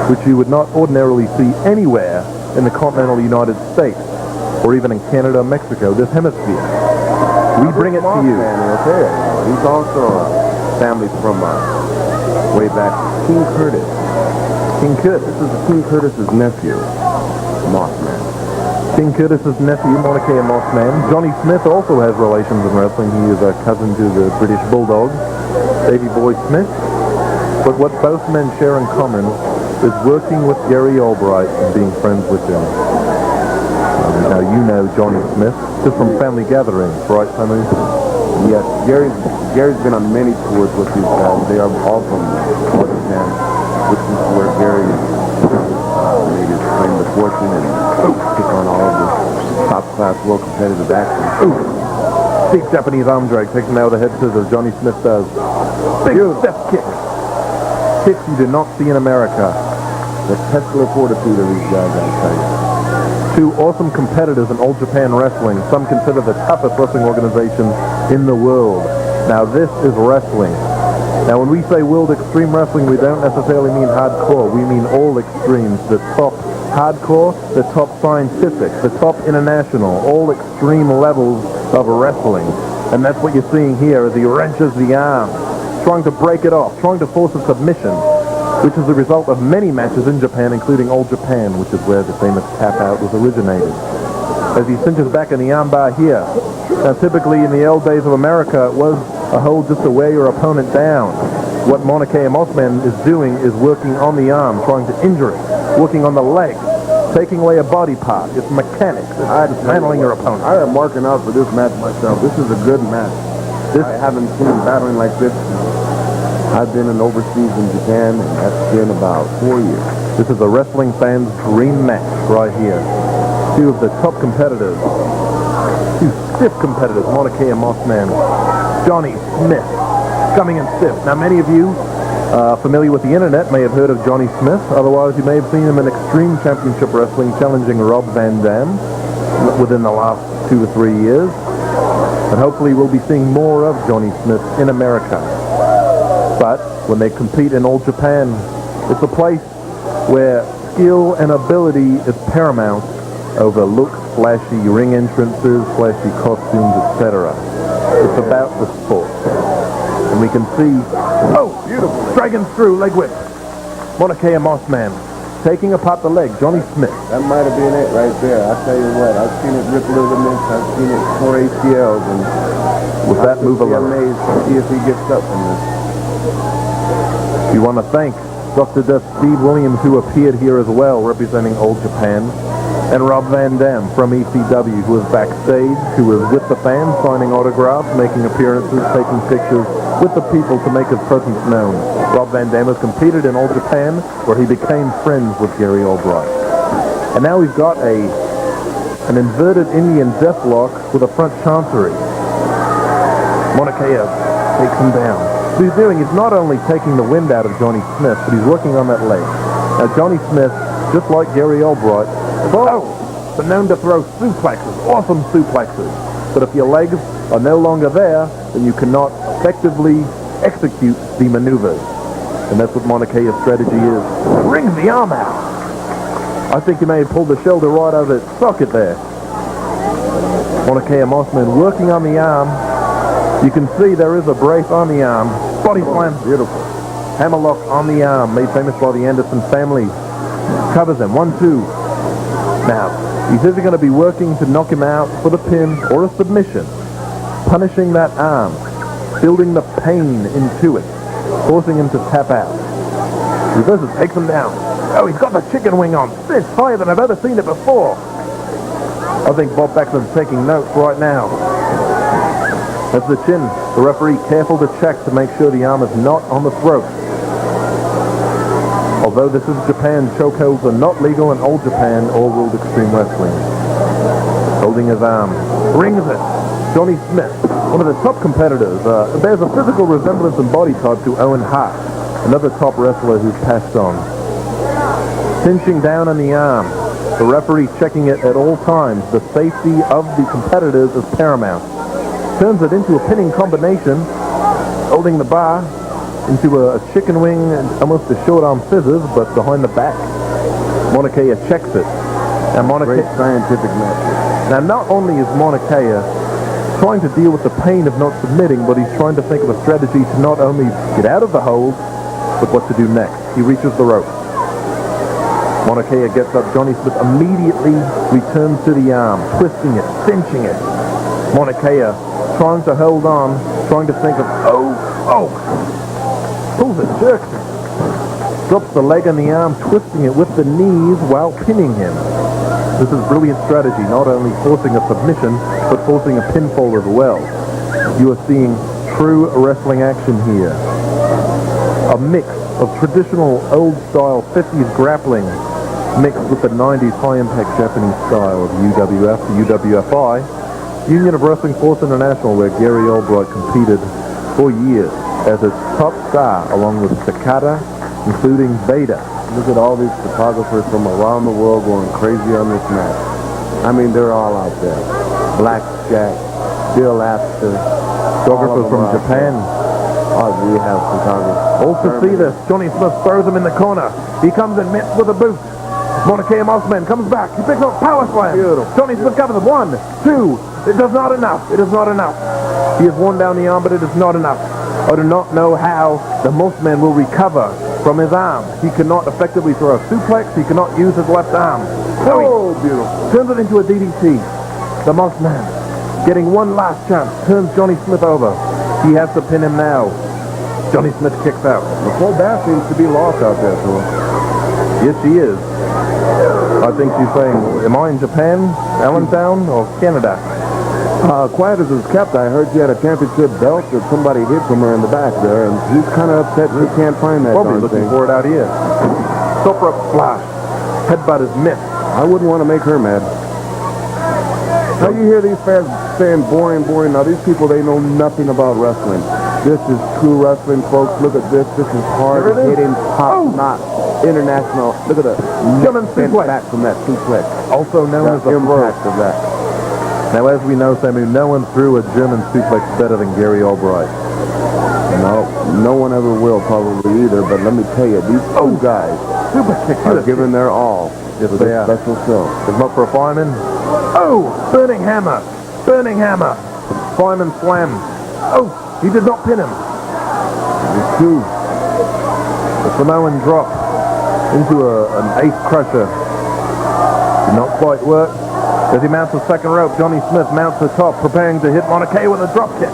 which you would not ordinarily see anywhere in the continental United States, or even in Canada or Mexico, this hemisphere. We bring it to you. Mossman is here. He's also a family from way back. King Curtis. King Curtis. This is King Curtis's nephew, Mossman. King Curtis's nephew, Maunakea Mossman. Johnny Smith also has relations in wrestling. He is a cousin to the British Bulldog, Davey Boy Smith. But what both men share in common is working with Gary Albright and being friends with him. Now you know Johnny Smith, just from family gatherings, right, Samu? Yes, Gary's been on many tours with these guys. They are all from Japan, which is where Gary made his claim to fortune and took on all of the top-class world competitive action. Big Japanese arm drag taking out the head scissors, Johnny Smith does. Big step kick. Kicks you do not see in America. The Tesla fortitude of these guys, I tell you. Two awesome competitors in Old Japan Wrestling. Some consider the toughest wrestling organization in the world. Now this is wrestling. Now when we say World Extreme Wrestling, we don't necessarily mean hardcore. We mean all extremes. The top hardcore, the top scientific, the top international, all extreme levels of wrestling. And that's what you're seeing here as he wrenches the arm, trying to break it off, trying to force a submission, which is the result of many matches in Japan, including Old Japan, which is where the famous tap-out was originated. As he cinches back in the armbar here. Now, typically in the old days of America, it was a hold just to wear your opponent down. What Maunakea Mossman is doing is working on the arm, trying to injure it, working on the leg, taking away a body part. It's mechanics. It's dismantling your opponent. I am marking out for this match myself. This is a good match. I haven't seen battling like this. I've been in overseas in Japan, and that's been about 4 years. This is a wrestling fan's dream match right here. Two of the top competitors. Two stiff competitors, Maunakea Mossman, Johnny Smith, coming in stiff. Now, many of you familiar with the internet may have heard of Johnny Smith. Otherwise, you may have seen him in Extreme Championship Wrestling challenging Rob Van Dam within the last 2 to 3 years. And hopefully we'll be seeing more of Johnny Smith in America. But when they compete in Old Japan, it's a place where skill and ability is paramount over looks, flashy ring entrances, flashy costumes, etc. It's about the sport. And we can see, oh, beautiful, dragging through, leg whip. Maunakea Mossman taking apart the leg, Johnny Smith. That might have been it right there. I tell you what, I've seen it rip ligaments, I've seen it tore ACLs, and with that move alone, amazed to see if he gets up from this. We want to thank Dr. Steve Williams, who appeared here as well, representing Old Japan, and Rob Van Dam from ECW, who was backstage, who was with the fans, signing autographs, making appearances, taking pictures with the people to make his presence known. Rob Van Dam has competed in Old Japan, where he became friends with Gary Albright. And now we've got an inverted Indian deathlock with a front chancery. Maunakea takes him down. What he's doing is not only taking the wind out of Johnny Smith, but he's working on that leg. Now, Johnny Smith, just like Gary Albright, been known to throw suplexes, awesome suplexes. But if your legs are no longer there, then you cannot effectively execute the maneuvers. And that's what Maunakea's strategy is. Wrings the arm out. I think he may have pulled the shoulder right out of its socket there. Maunakea Mossman working on the arm. You can see there is a brace on the arm. Body slam, beautiful. Hammerlock on the arm, made famous by the Anderson family. Covers him, 1-2. Now, he's either going to be working to knock him out for the pin or a submission. punishing that arm, building the pain into it, forcing him to tap out. Reverses, takes him down. Oh, he's got the chicken wing on. It's higher than I've ever seen it before. I think Bob Backlund's taking notes right now. That's the chin. The referee careful to check to make sure the arm is not on the throat. Although this is Japan, chokeholds are not legal in Old Japan or World Extreme Wrestling. Holding his arm. Brings it. Johnny Smith, one of the top competitors, bears a physical resemblance and body type to Owen Hart, another top wrestler who's passed on. Cinching down on the arm. The referee checking it at all times. The safety of the competitors is paramount. Turns it into a pinning combination, holding the bar into a chicken wing and almost a short arm scissors, but behind the back. Maunakea checks it. And Great scientific method. Now, not only is Maunakea trying to deal with the pain of not submitting, but he's trying to think of a strategy to not only get out of the hold, but what to do next. He reaches the rope. Maunakea gets up. Johnny Smith immediately returns to the arm, twisting it, cinching it. Maunakea trying to hold on, trying to think of, pulls it, jerks it. Drops the leg on the arm, twisting it with the knees while pinning him. This is brilliant strategy, not only forcing a submission, but forcing a pinfall as well. You are seeing true wrestling action here. A mix of traditional old-style 50s grappling mixed with the 90s high-impact Japanese style of UWF to UWFI, Union of Wrestling Force International, where Gary Albright competed for years as its top star, along with Takata, including Beta. Look at all these photographers from around the world going crazy on this match. I mean, they're all out there. Black Jack, Bill Apster, Photographers from Japan. Oh, we have photographers. All to see this. Johnny Smith throws him in the corner. He comes in mitts with a boot. Maunakea Mossman comes back. He picks up power slam. Beautiful. Johnny Smith covers him. 1, 2. It does not enough. It is not enough. He has worn down the arm, but it is not enough. I do not know how the Mossman will recover from his arm. He cannot effectively throw a suplex. He cannot use his left arm. Oh, beautiful. Turns it into a DDT. The Mossman getting one last chance. Turns Johnny Smith over. He has to pin him now. Johnny Smith kicks out. The full bath seems to be lost out there, too. Yes, she is. I think she's saying, am I in Japan, Allentown, or Canada? Quiet as it's kept, I heard she had a championship belt that somebody hid from her in the back there, and she's kind of upset she can't find that Probably darn looking thing. for it out here. Top rope splash. Headbutt is missed. I wouldn't want to make her mad. Now you hear these fans saying boring, boring. Now these people, they know nothing about wrestling. This is true wrestling, folks. Look at this. This is hard hitting, top notch, international. Look at the German suplex. back from that suplex. Also known as The the throw. impact of that. Now, as we know, Samu, no one threw a German suplex better than Gary Albright. No one ever will probably either. But let me tell you, these two guys Super kick. are giving their all Yes, for they this are. special show. It's not for a fireman. Oh, burning hammer. Burning hammer. Fireman slam. Oh, he did not pin him. These two. The Samoan drop into an ace crusher. Did not quite work. As he mounts the second rope, Johnny Smith mounts the top, preparing to hit Maunakea with a drop kick.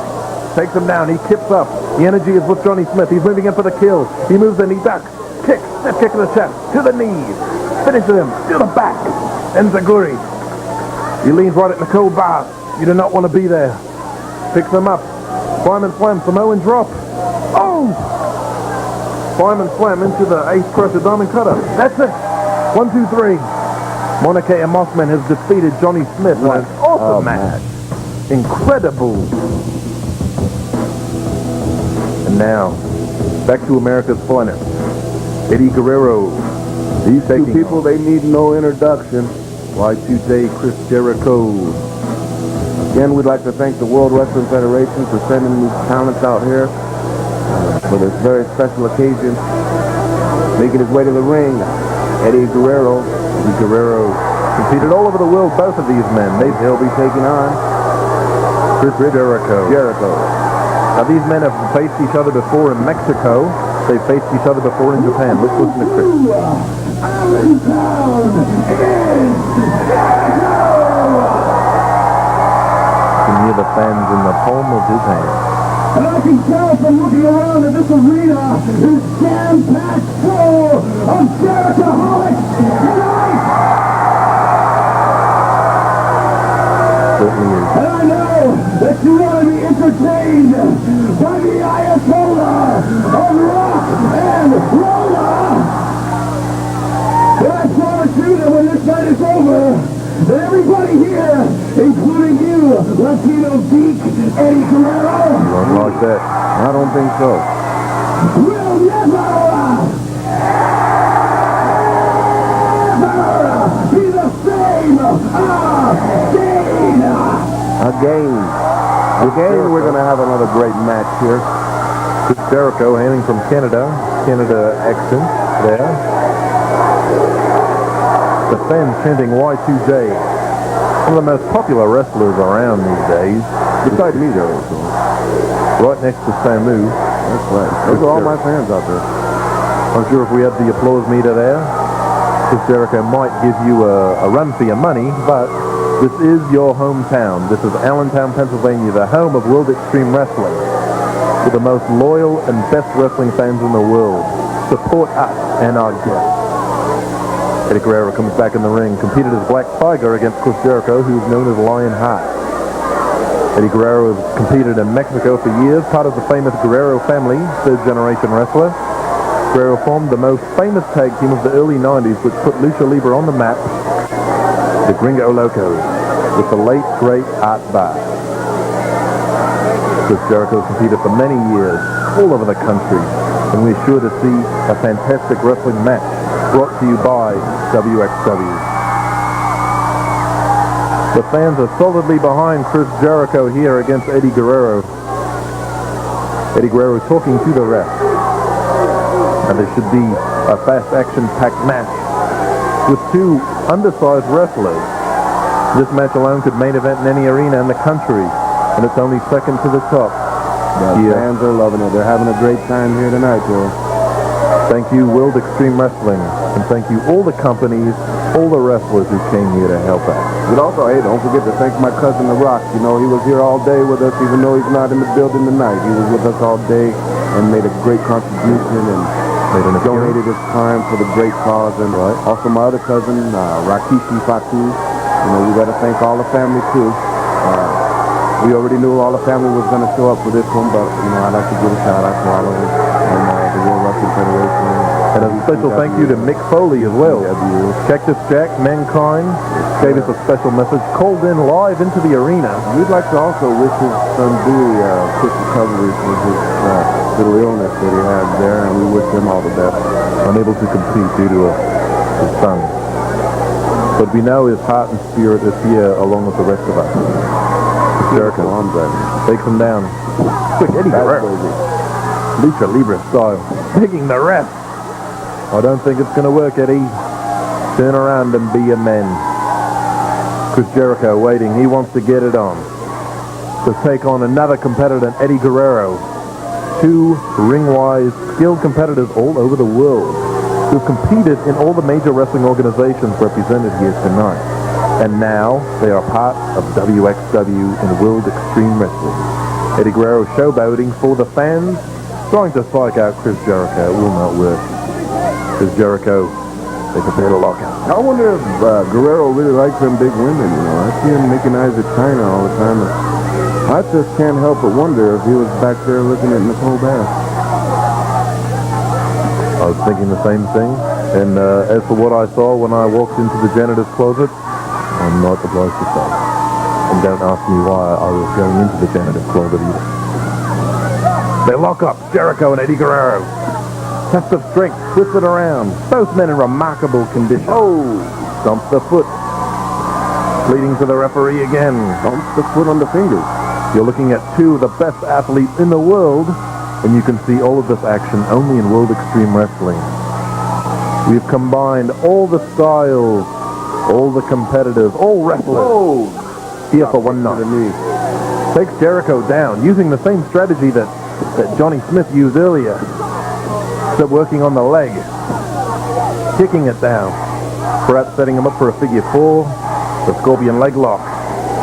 Takes him down. He kips up. The energy is with Johnny Smith. He's moving in for the kill. He moves in. He ducks. Kick. Stiff kick to the chest. To the knees. Finishes him. To the back. Enziguri. He leans right at the cold bar. You do not want to be there. Picks him up. Fireman slam. Samoan drop. Oh! Fireman slam into the ace crusher diamond cutter. That's it. 1, 2, 3. Maunakea Mossman has defeated Johnny Smith in an awesome match. Incredible. And now, back to America's finest. Eddie Guerrero. These two people, they need no introduction. Y2J Chris Jericho. Again, we'd like to thank the World Wrestling Federation for sending these talents out here for this very special occasion. Making his way to the ring, Eddie Guerrero. Eddie Guerrero competed all over the world, both of these men. He'll be taking on Chris Jericho. Now, these men have faced each other before in Mexico. They've faced each other before in Japan. Let's listen to Chris. You can hear the fans in the palm of his hand. And I can tell from looking around that this arena is jam-packed full of Jericho-holics tonight! Certainly is. And I know that you want to be entertained by the Ayatollah of rock and roller! But I promise you that when this night is over, that everybody here, including you, Latino Deke, Eddie Guerrero, You won't like that. I don't think so. will never be the same Again, we're going to have another great match here. Chris Jericho hailing from Canada accent there. The fans chanting Y2J. One of the most popular wrestlers around these days. Beside me there also. Right next to Samu. That's right. Those are all my fans out there. I'm sure if we had the applause meter there, Chris Jericho might give you a run for your money, but this is your hometown. This is Allentown, Pennsylvania, the home of World Extreme Wrestling, with the most loyal and best wrestling fans in the world. Support us and our guests. Eddie Guerrero comes back in the ring, competed as Black Tiger against Chris Jericho, who is known as Lionheart. Eddie Guerrero has competed in Mexico for years, part of the famous Guerrero family, third-generation wrestler. Guerrero formed the most famous tag team of the early 90s, which put Lucha Libre on the map, the Gringo Locos, with the late, great Art Barr. Chris Jericho has competed for many years, all over the country, and we're sure to see a fantastic wrestling match brought to you by WXW. The fans are solidly behind Chris Jericho here against Eddie Guerrero. Eddie Guerrero talking to the ref. And there should be a fast action-packed match with two undersized wrestlers. This match alone could main event in any arena in the country, and it's only second to the top. The fans are loving it. They're having a great time here tonight, Joe. Thank you, World Extreme Wrestling, and thank you all the companies, all the wrestlers who came here to help out. But also, hey, don't forget to thank my cousin The Rock. You know, he was here all day with us, even though he's not in the building tonight. He was with us all day and made a great contribution and donated his time for the great cause. And also my other cousin, Rikishi, Phatu. You know, we got to thank all the family, too. We already knew all the family was going to show up for this one, but, you know, I'd like to give a shout-out to all of them and the World Wrestling Federation. And a special thank you to Mick Foley as well. Cactus Jack, Mankind, gave us a special message, called in live into the arena. We'd like to also wish his son Dewey quick recovery for his little illness that he had there, and we wish him all the best. Unable to compete due to his son. But we know his heart and spirit is here along with the rest of us. Jericho takes him down. Quick, Eddie Guerrero. Lucha Libre style. Taking the ref. I don't think it's going to work, Eddie. Turn around and be a man. Chris Jericho waiting. He wants to get it on. To take on another competitor, Eddie Guerrero. Two ring-wise, skilled competitors all over the world who've competed in all the major wrestling organizations represented here tonight. And now they are part of WXW and World Extreme Wrestling. Eddie Guerrero showboating for the fans, trying to psych out Chris Jericho. It will not work. Chris Jericho, they prepare to lock out. I wonder if Guerrero really likes them big women, you know. I see him making eyes at China all the time. I just can't help but wonder if he was back there looking at Nicole Bass. I was thinking the same thing. And as for what I saw when I walked into the janitor's closet, I'm not obliged to say. And don't ask me why I was going into the janitor's closet either. They lock up Jericho and Eddie Guerrero. Test of strength, twisted around. Both men in remarkable condition. Oh! Stomps the foot. Leading to the referee again. Stomps the foot on the fingers. You're looking at two of the best athletes in the world, and you can see all of this action only in World Extreme Wrestling. We've combined all the styles, all the competitors, all wrestlers here for one night. Takes Jericho down using the same strategy that Johnny Smith used earlier. Except working on the leg. Kicking it down. Perhaps setting him up for a figure four. The Scorpion leg lock.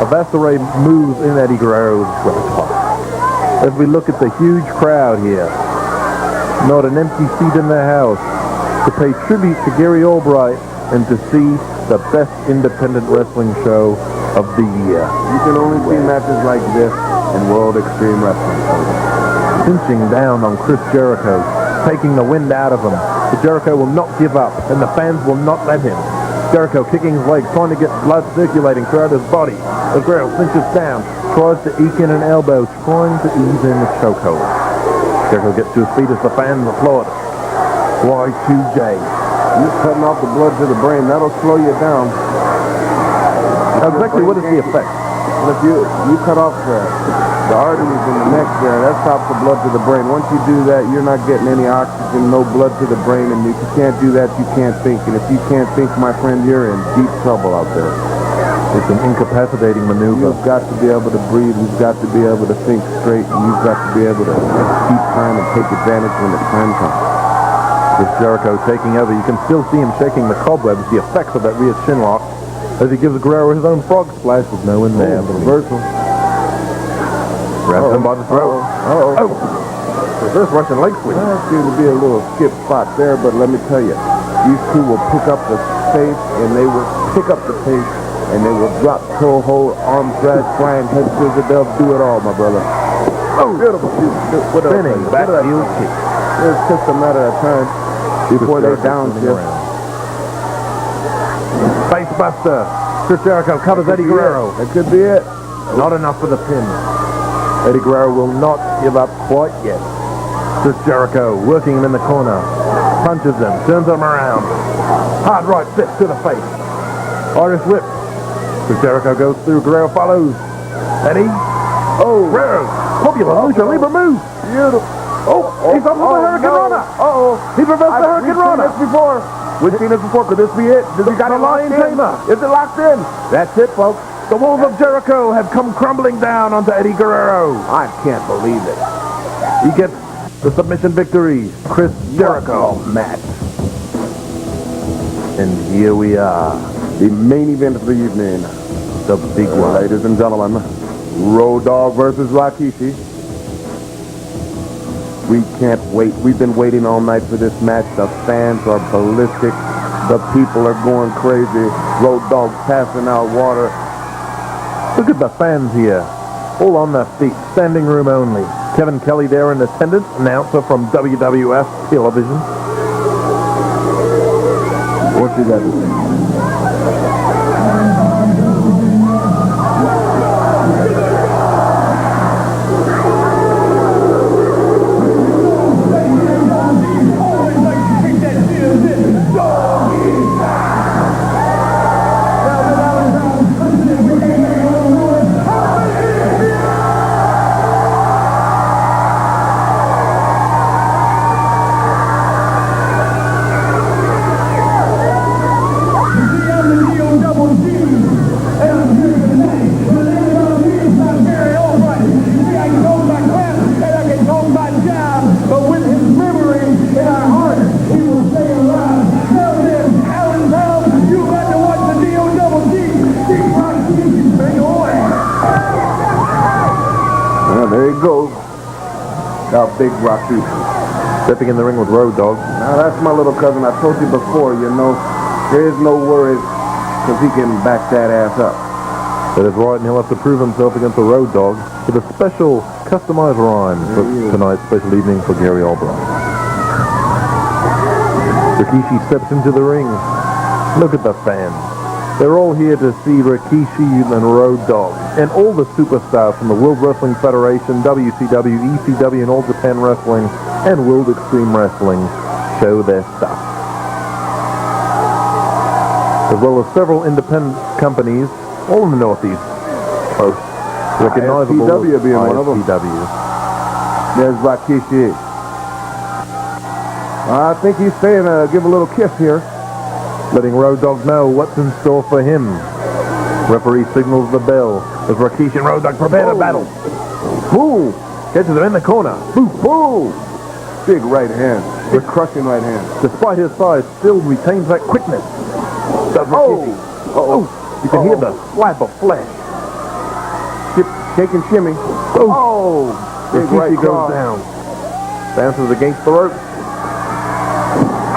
A vast array moves in Eddie Guerrero's repertoire. As we look at the huge crowd here, not an empty seat in their house, to pay tribute to Gary Albright and to see the best independent wrestling show of the year. You can only see matches like this in World Extreme Wrestling. Cinching down on Chris Jericho, taking the wind out of him. But Jericho will not give up, and the fans will not let him. Jericho kicking his legs, trying to get blood circulating throughout his body. As Guerrero cinches down, tries to eke in an elbow, trying to ease in the chokehold. Jericho gets to his feet as the fans applaud. Y2J. You're cutting off the blood to the brain. That'll slow you down. Exactly what is the effect? Well, if you cut off the arteries in the neck there, that stops the blood to the brain. Once you do that, you're not getting any oxygen, no blood to the brain, and if you can't do that, you can't think. And if you can't think, my friend, you're in deep trouble out there. It's an incapacitating maneuver. You've got to be able to breathe, you've got to be able to think straight, and you've got to be able to keep time and take advantage when the time comes. With Jericho taking over, you can still see him shaking the cobwebs, the effects of that rear chin lock, as he gives Guerrero his own frog splash with no one there. Reversal. Grabs him by the throat. Reverse Russian leg sweep. There seems to be a little skip spot there, but let me tell you, these two will pick up the pace, and they will pick up the pace, and they will drop, toe hold, arm drag, flying head scissor. They'll do it all, my brother. Oh, beautiful. Spinning back heel kick. It's just a matter of time before they down you. Face buster. Chris Jericho covers Eddie Guerrero. That could be it. Not enough for the pin. Eddie Guerrero will not give up quite yet. Chris Jericho working him in the corner. Punches him, turns him around. Hard right fist to the face. Irish whip. Chris Jericho goes through, Guerrero follows. Eddie. Oh, Guerrero. Popular Lucha Libre move. Beautiful. He's up with the Hurricane Runner. He's reversed the Hurricane Runner. We've seen this before. Could this be it? Does he got the it locked Lion in? Tamer. Is it locked in? That's it, folks. The walls of Jericho have come crumbling down onto Eddie Guerrero. I can't believe it. He gets the submission victory. Chris Jericho. Match. And here we are. The main event of the evening. The big one. Ladies and gentlemen, Road Dogg versus Rikishi. We can't wait. We've been waiting all night for this match. The fans are ballistic. The people are going crazy. Road Dogg's passing out water. Look at the fans here. All on their feet. Standing room only. Kevin Kelly there in attendance. Announcer from WWF Television. What you got to say? There you go. Now Big Rocky. Stepping in the ring with Road Dogg. Now that's my little cousin. I told you before, you know, there is no worries because he can back that ass up. That is right, and he'll have to prove himself against the Road Dogg with a special customized rhyme for tonight's special evening for Gary Albright. Rikishi steps into the ring. Look at the fans. They're all here to see Rikishi and Road Dogg and all the superstars from the World Wrestling Federation, WCW, ECW, and All Japan Wrestling and World Extreme Wrestling show their stuff. As well as several independent companies, all in the Northeast coast, recognizable ISPW being one of them. ISPW. There's Rikishi. I think he's saying, give a little kiss here. Letting Road Dogg know what's in store for him. Referee signals the bell as Rikishi and Road Dogg prepare to battle. Boom! Catches him in the corner. Boom! Boom! Big right hand. Big crushing right hand. Despite his size, still retains that quickness. Does Rikishi. Oh! You can hear the slap of flesh. Shake and shimmy. Oh! Big right Rikishi goes cross. down. Bounces against the rope.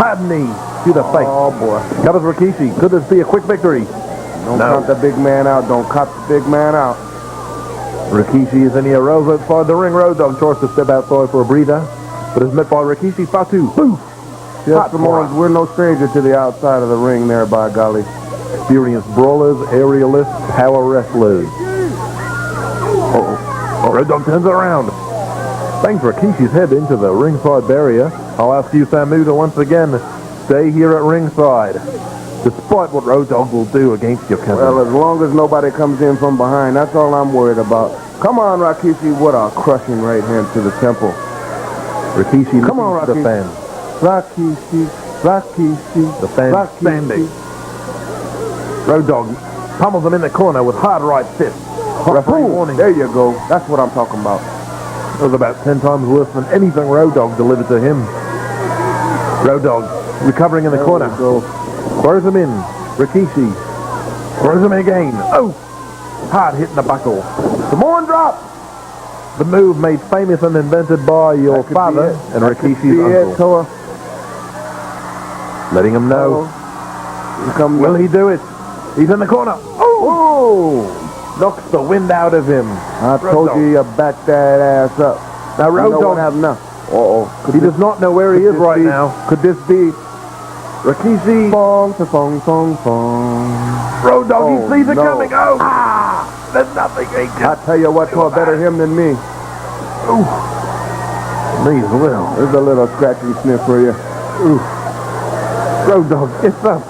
Hard knee to the face. Oh, boy. Covers Rikishi. Could this be a quick victory? Don't No. count the big man out. Don't cut the big man out. Rikishi is in the arose outside the ring. Road Dogg tries to step outside for a breather, but is met by Rikishi. Phatu. Boof! Yes, Samoans, we're no stranger to the outside of the ring there, by golly. Experienced brawlers, aerialists, power wrestlers. Road Dogg turns around. Bangs Rikishi's head into the ringside barrier. I'll ask you, Samu, to once again stay here at ringside, despite what Road Dogg will do against your cousin. Well, as long as nobody comes in from behind, that's all I'm worried about. Come on, Rikishi. What a crushing right hand to the temple. Rikishi Come on, listens to the Rikishi. fans. Rikishi. The fans standing. Road Dogg pummels him in the corner with hard right fist. Referee warning. There you go. That's what I'm talking about. It was about 10 times worse than anything Road Dogg delivered to him. Road Dogg recovering in the corner. Throws him in. Rikishi throws him again. Oh! Hard hit in the buckle. Samoan drop. The move made famous and invented by your father and Rikishi's uncle. Letting him know. Will he do it? He's in the corner. Oh! Knocks the wind out of him. I told you you back that ass up. Now Road Dogg have enough. He does not know where he is right now. Could this be Rikishi. Fong, fong, fong, fong. Road Dogg, he Oh, sees it no. coming. Oh! There's nothing he I can. tell you what, Tor, better him than me. Me as well. There's a little scratchy sniff for you. Road Dogg, it's up.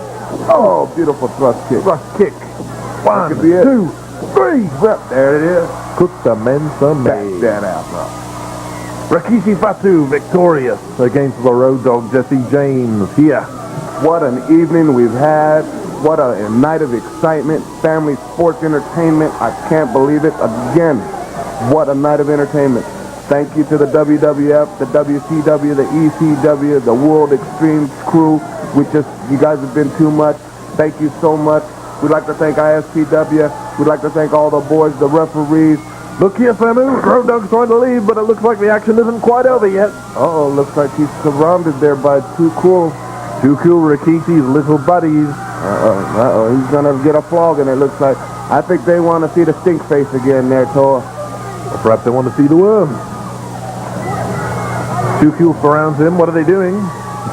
Oh, beautiful thrust kick. Thrust kick. One, could be it. 2, 3. There it is. Cook the men some Back made. that ass up. Rikishi Phatu victorious against the Road Dogg Jesse James here. What an evening we've had. What a night of excitement. Family sports entertainment. I can't believe it. Again, what a night of entertainment. Thank you to the WWF, the WCW, the ECW, the World Extreme crew. You guys have been too much. Thank you so much. We'd like to thank ISPW. We'd like to thank all the boys, the referees. Look here, Samu. Road Dogg's trying to leave, but it looks like the action isn't quite over yet. Uh-oh, looks like he's surrounded there by two cool Rikishi's little buddies. He's gonna get a flogging, it looks like. I think they want to see the stink face again there, Tor. Or perhaps they want to see the worm. Two surrounds him. What are they doing?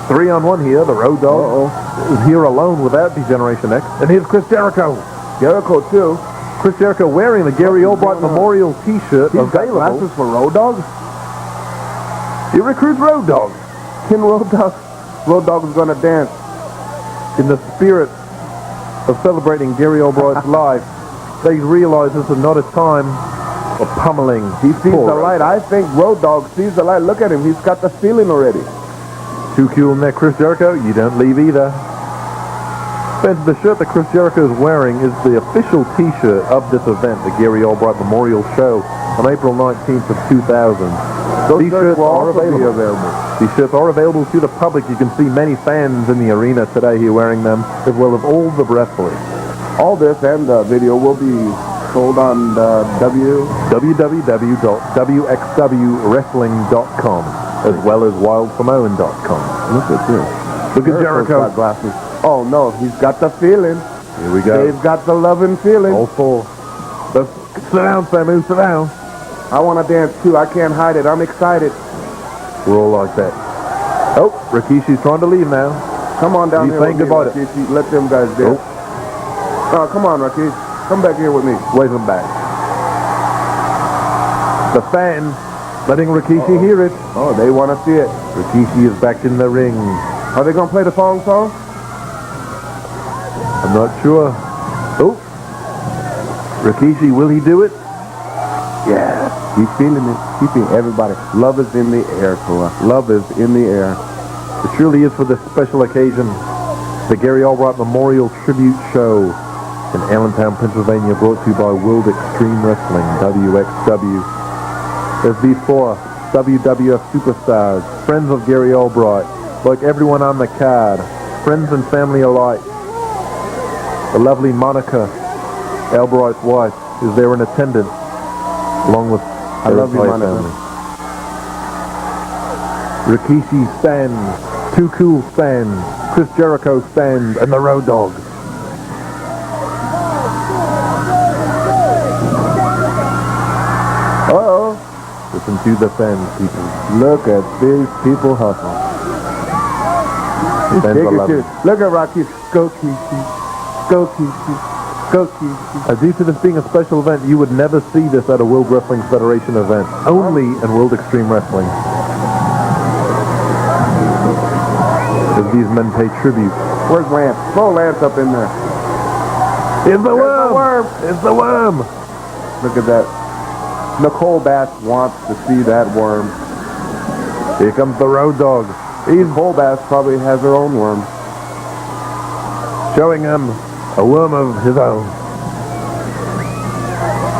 3-on-1 here. The Road Dogg is here alone without Degeneration X. And here's Chris Jericho. Jericho, too. Chris Jericho wearing the Gary Albright Memorial T-shirt He's got available. glasses for Road Dogg? He recruits Road Dogg. Can Road Dogg is gonna dance. In the spirit of celebrating Gary Albright's life, they realize this is not a time for pummeling. He sees the light. I think Road Dogg sees the light. Look at him. He's got the feeling already. Too cool in there, Chris Jericho. You don't leave either. And the shirt that Chris Jericho is wearing is the official T-shirt of this event, the Gary Albright Memorial Show, on April 19th of 2000. Those shirts will also be available. These shirts are available to the public. You can see many fans in the arena today here wearing them, as well as all the wrestlers. All this and the video will be sold on www.wxwwrestling.com, as well as wildsamoan.com. Look at this. Look at Jericho. Got glasses. Oh no, he's got the feeling. Here we go. They've got the loving feeling. All four. Sit down, Samu, sit down. I want to dance too. I can't hide it. I'm excited. We're all like that. Oh, Rikishi's trying to leave now. Come on down He's here saying with goodbye me, Rikishi. Let them guys dance. Oh, come on, Rikishi. Come back here with me. Wave him back. The fans letting Rikishi hear it. Oh, they want to see it. Rikishi is back in the ring. Are they going to play the song? I'm not sure. Oh. Rikishi, will he do it? Yeah. He's feeling it. He's feeling everybody. Love is in the air, Tor. Love is in the air. It surely is for this special occasion. The Gary Albright Memorial Tribute Show in Allentown, Pennsylvania, brought to you by World Extreme Wrestling, WXW. There's these four WWF superstars, friends of Gary Albright, like everyone on the card, friends and family alike. The lovely Monica, Albright's wife, is there in attendance. along with I love you, entire Monica. family. Rikishi stands, Too Cool stands, Chris Jericho stands, and the Road Dogg. Uh-oh. Listen to the fans, people. Look at these people hustle. Fans are loving it. Look at Rocky. Go Kishi. Go Kishi. Go Kishi. Due to this being a special event, you would never see this at a World Wrestling Federation event. Only in World Extreme Wrestling. As these men pay tribute. Where's Lance? Throw Lance up in there. It's the worm! It's the worm! Look at that. Nicole Bass wants to see that worm. Here comes the Road Dogg. Nicole Bass probably has her own worm. Showing him a worm of his own.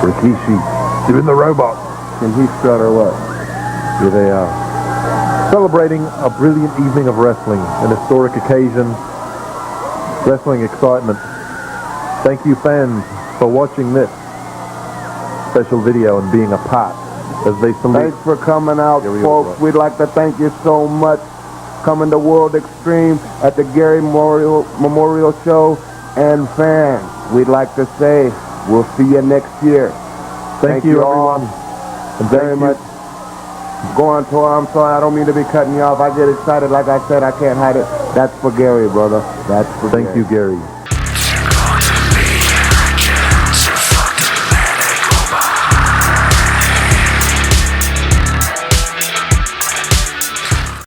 Rikishi doing the robot. Can he strut or what? Here they are. Celebrating a brilliant evening of wrestling, an historic occasion, wrestling excitement. Thank you fans for watching this special video and being a part as they salute. Thanks for coming out, Here we folks. go. We'd like to thank you so much. Coming to World Extreme at the Gary Memorial Show. And fans, we'd like to say we'll see you next year. Thank you all everyone. And very much. Go on, Tor. I'm sorry. I don't mean to be cutting you off. I get excited. Like I said, I can't hide it. That's for Gary, brother. That's for Thank Gary. you, Gary.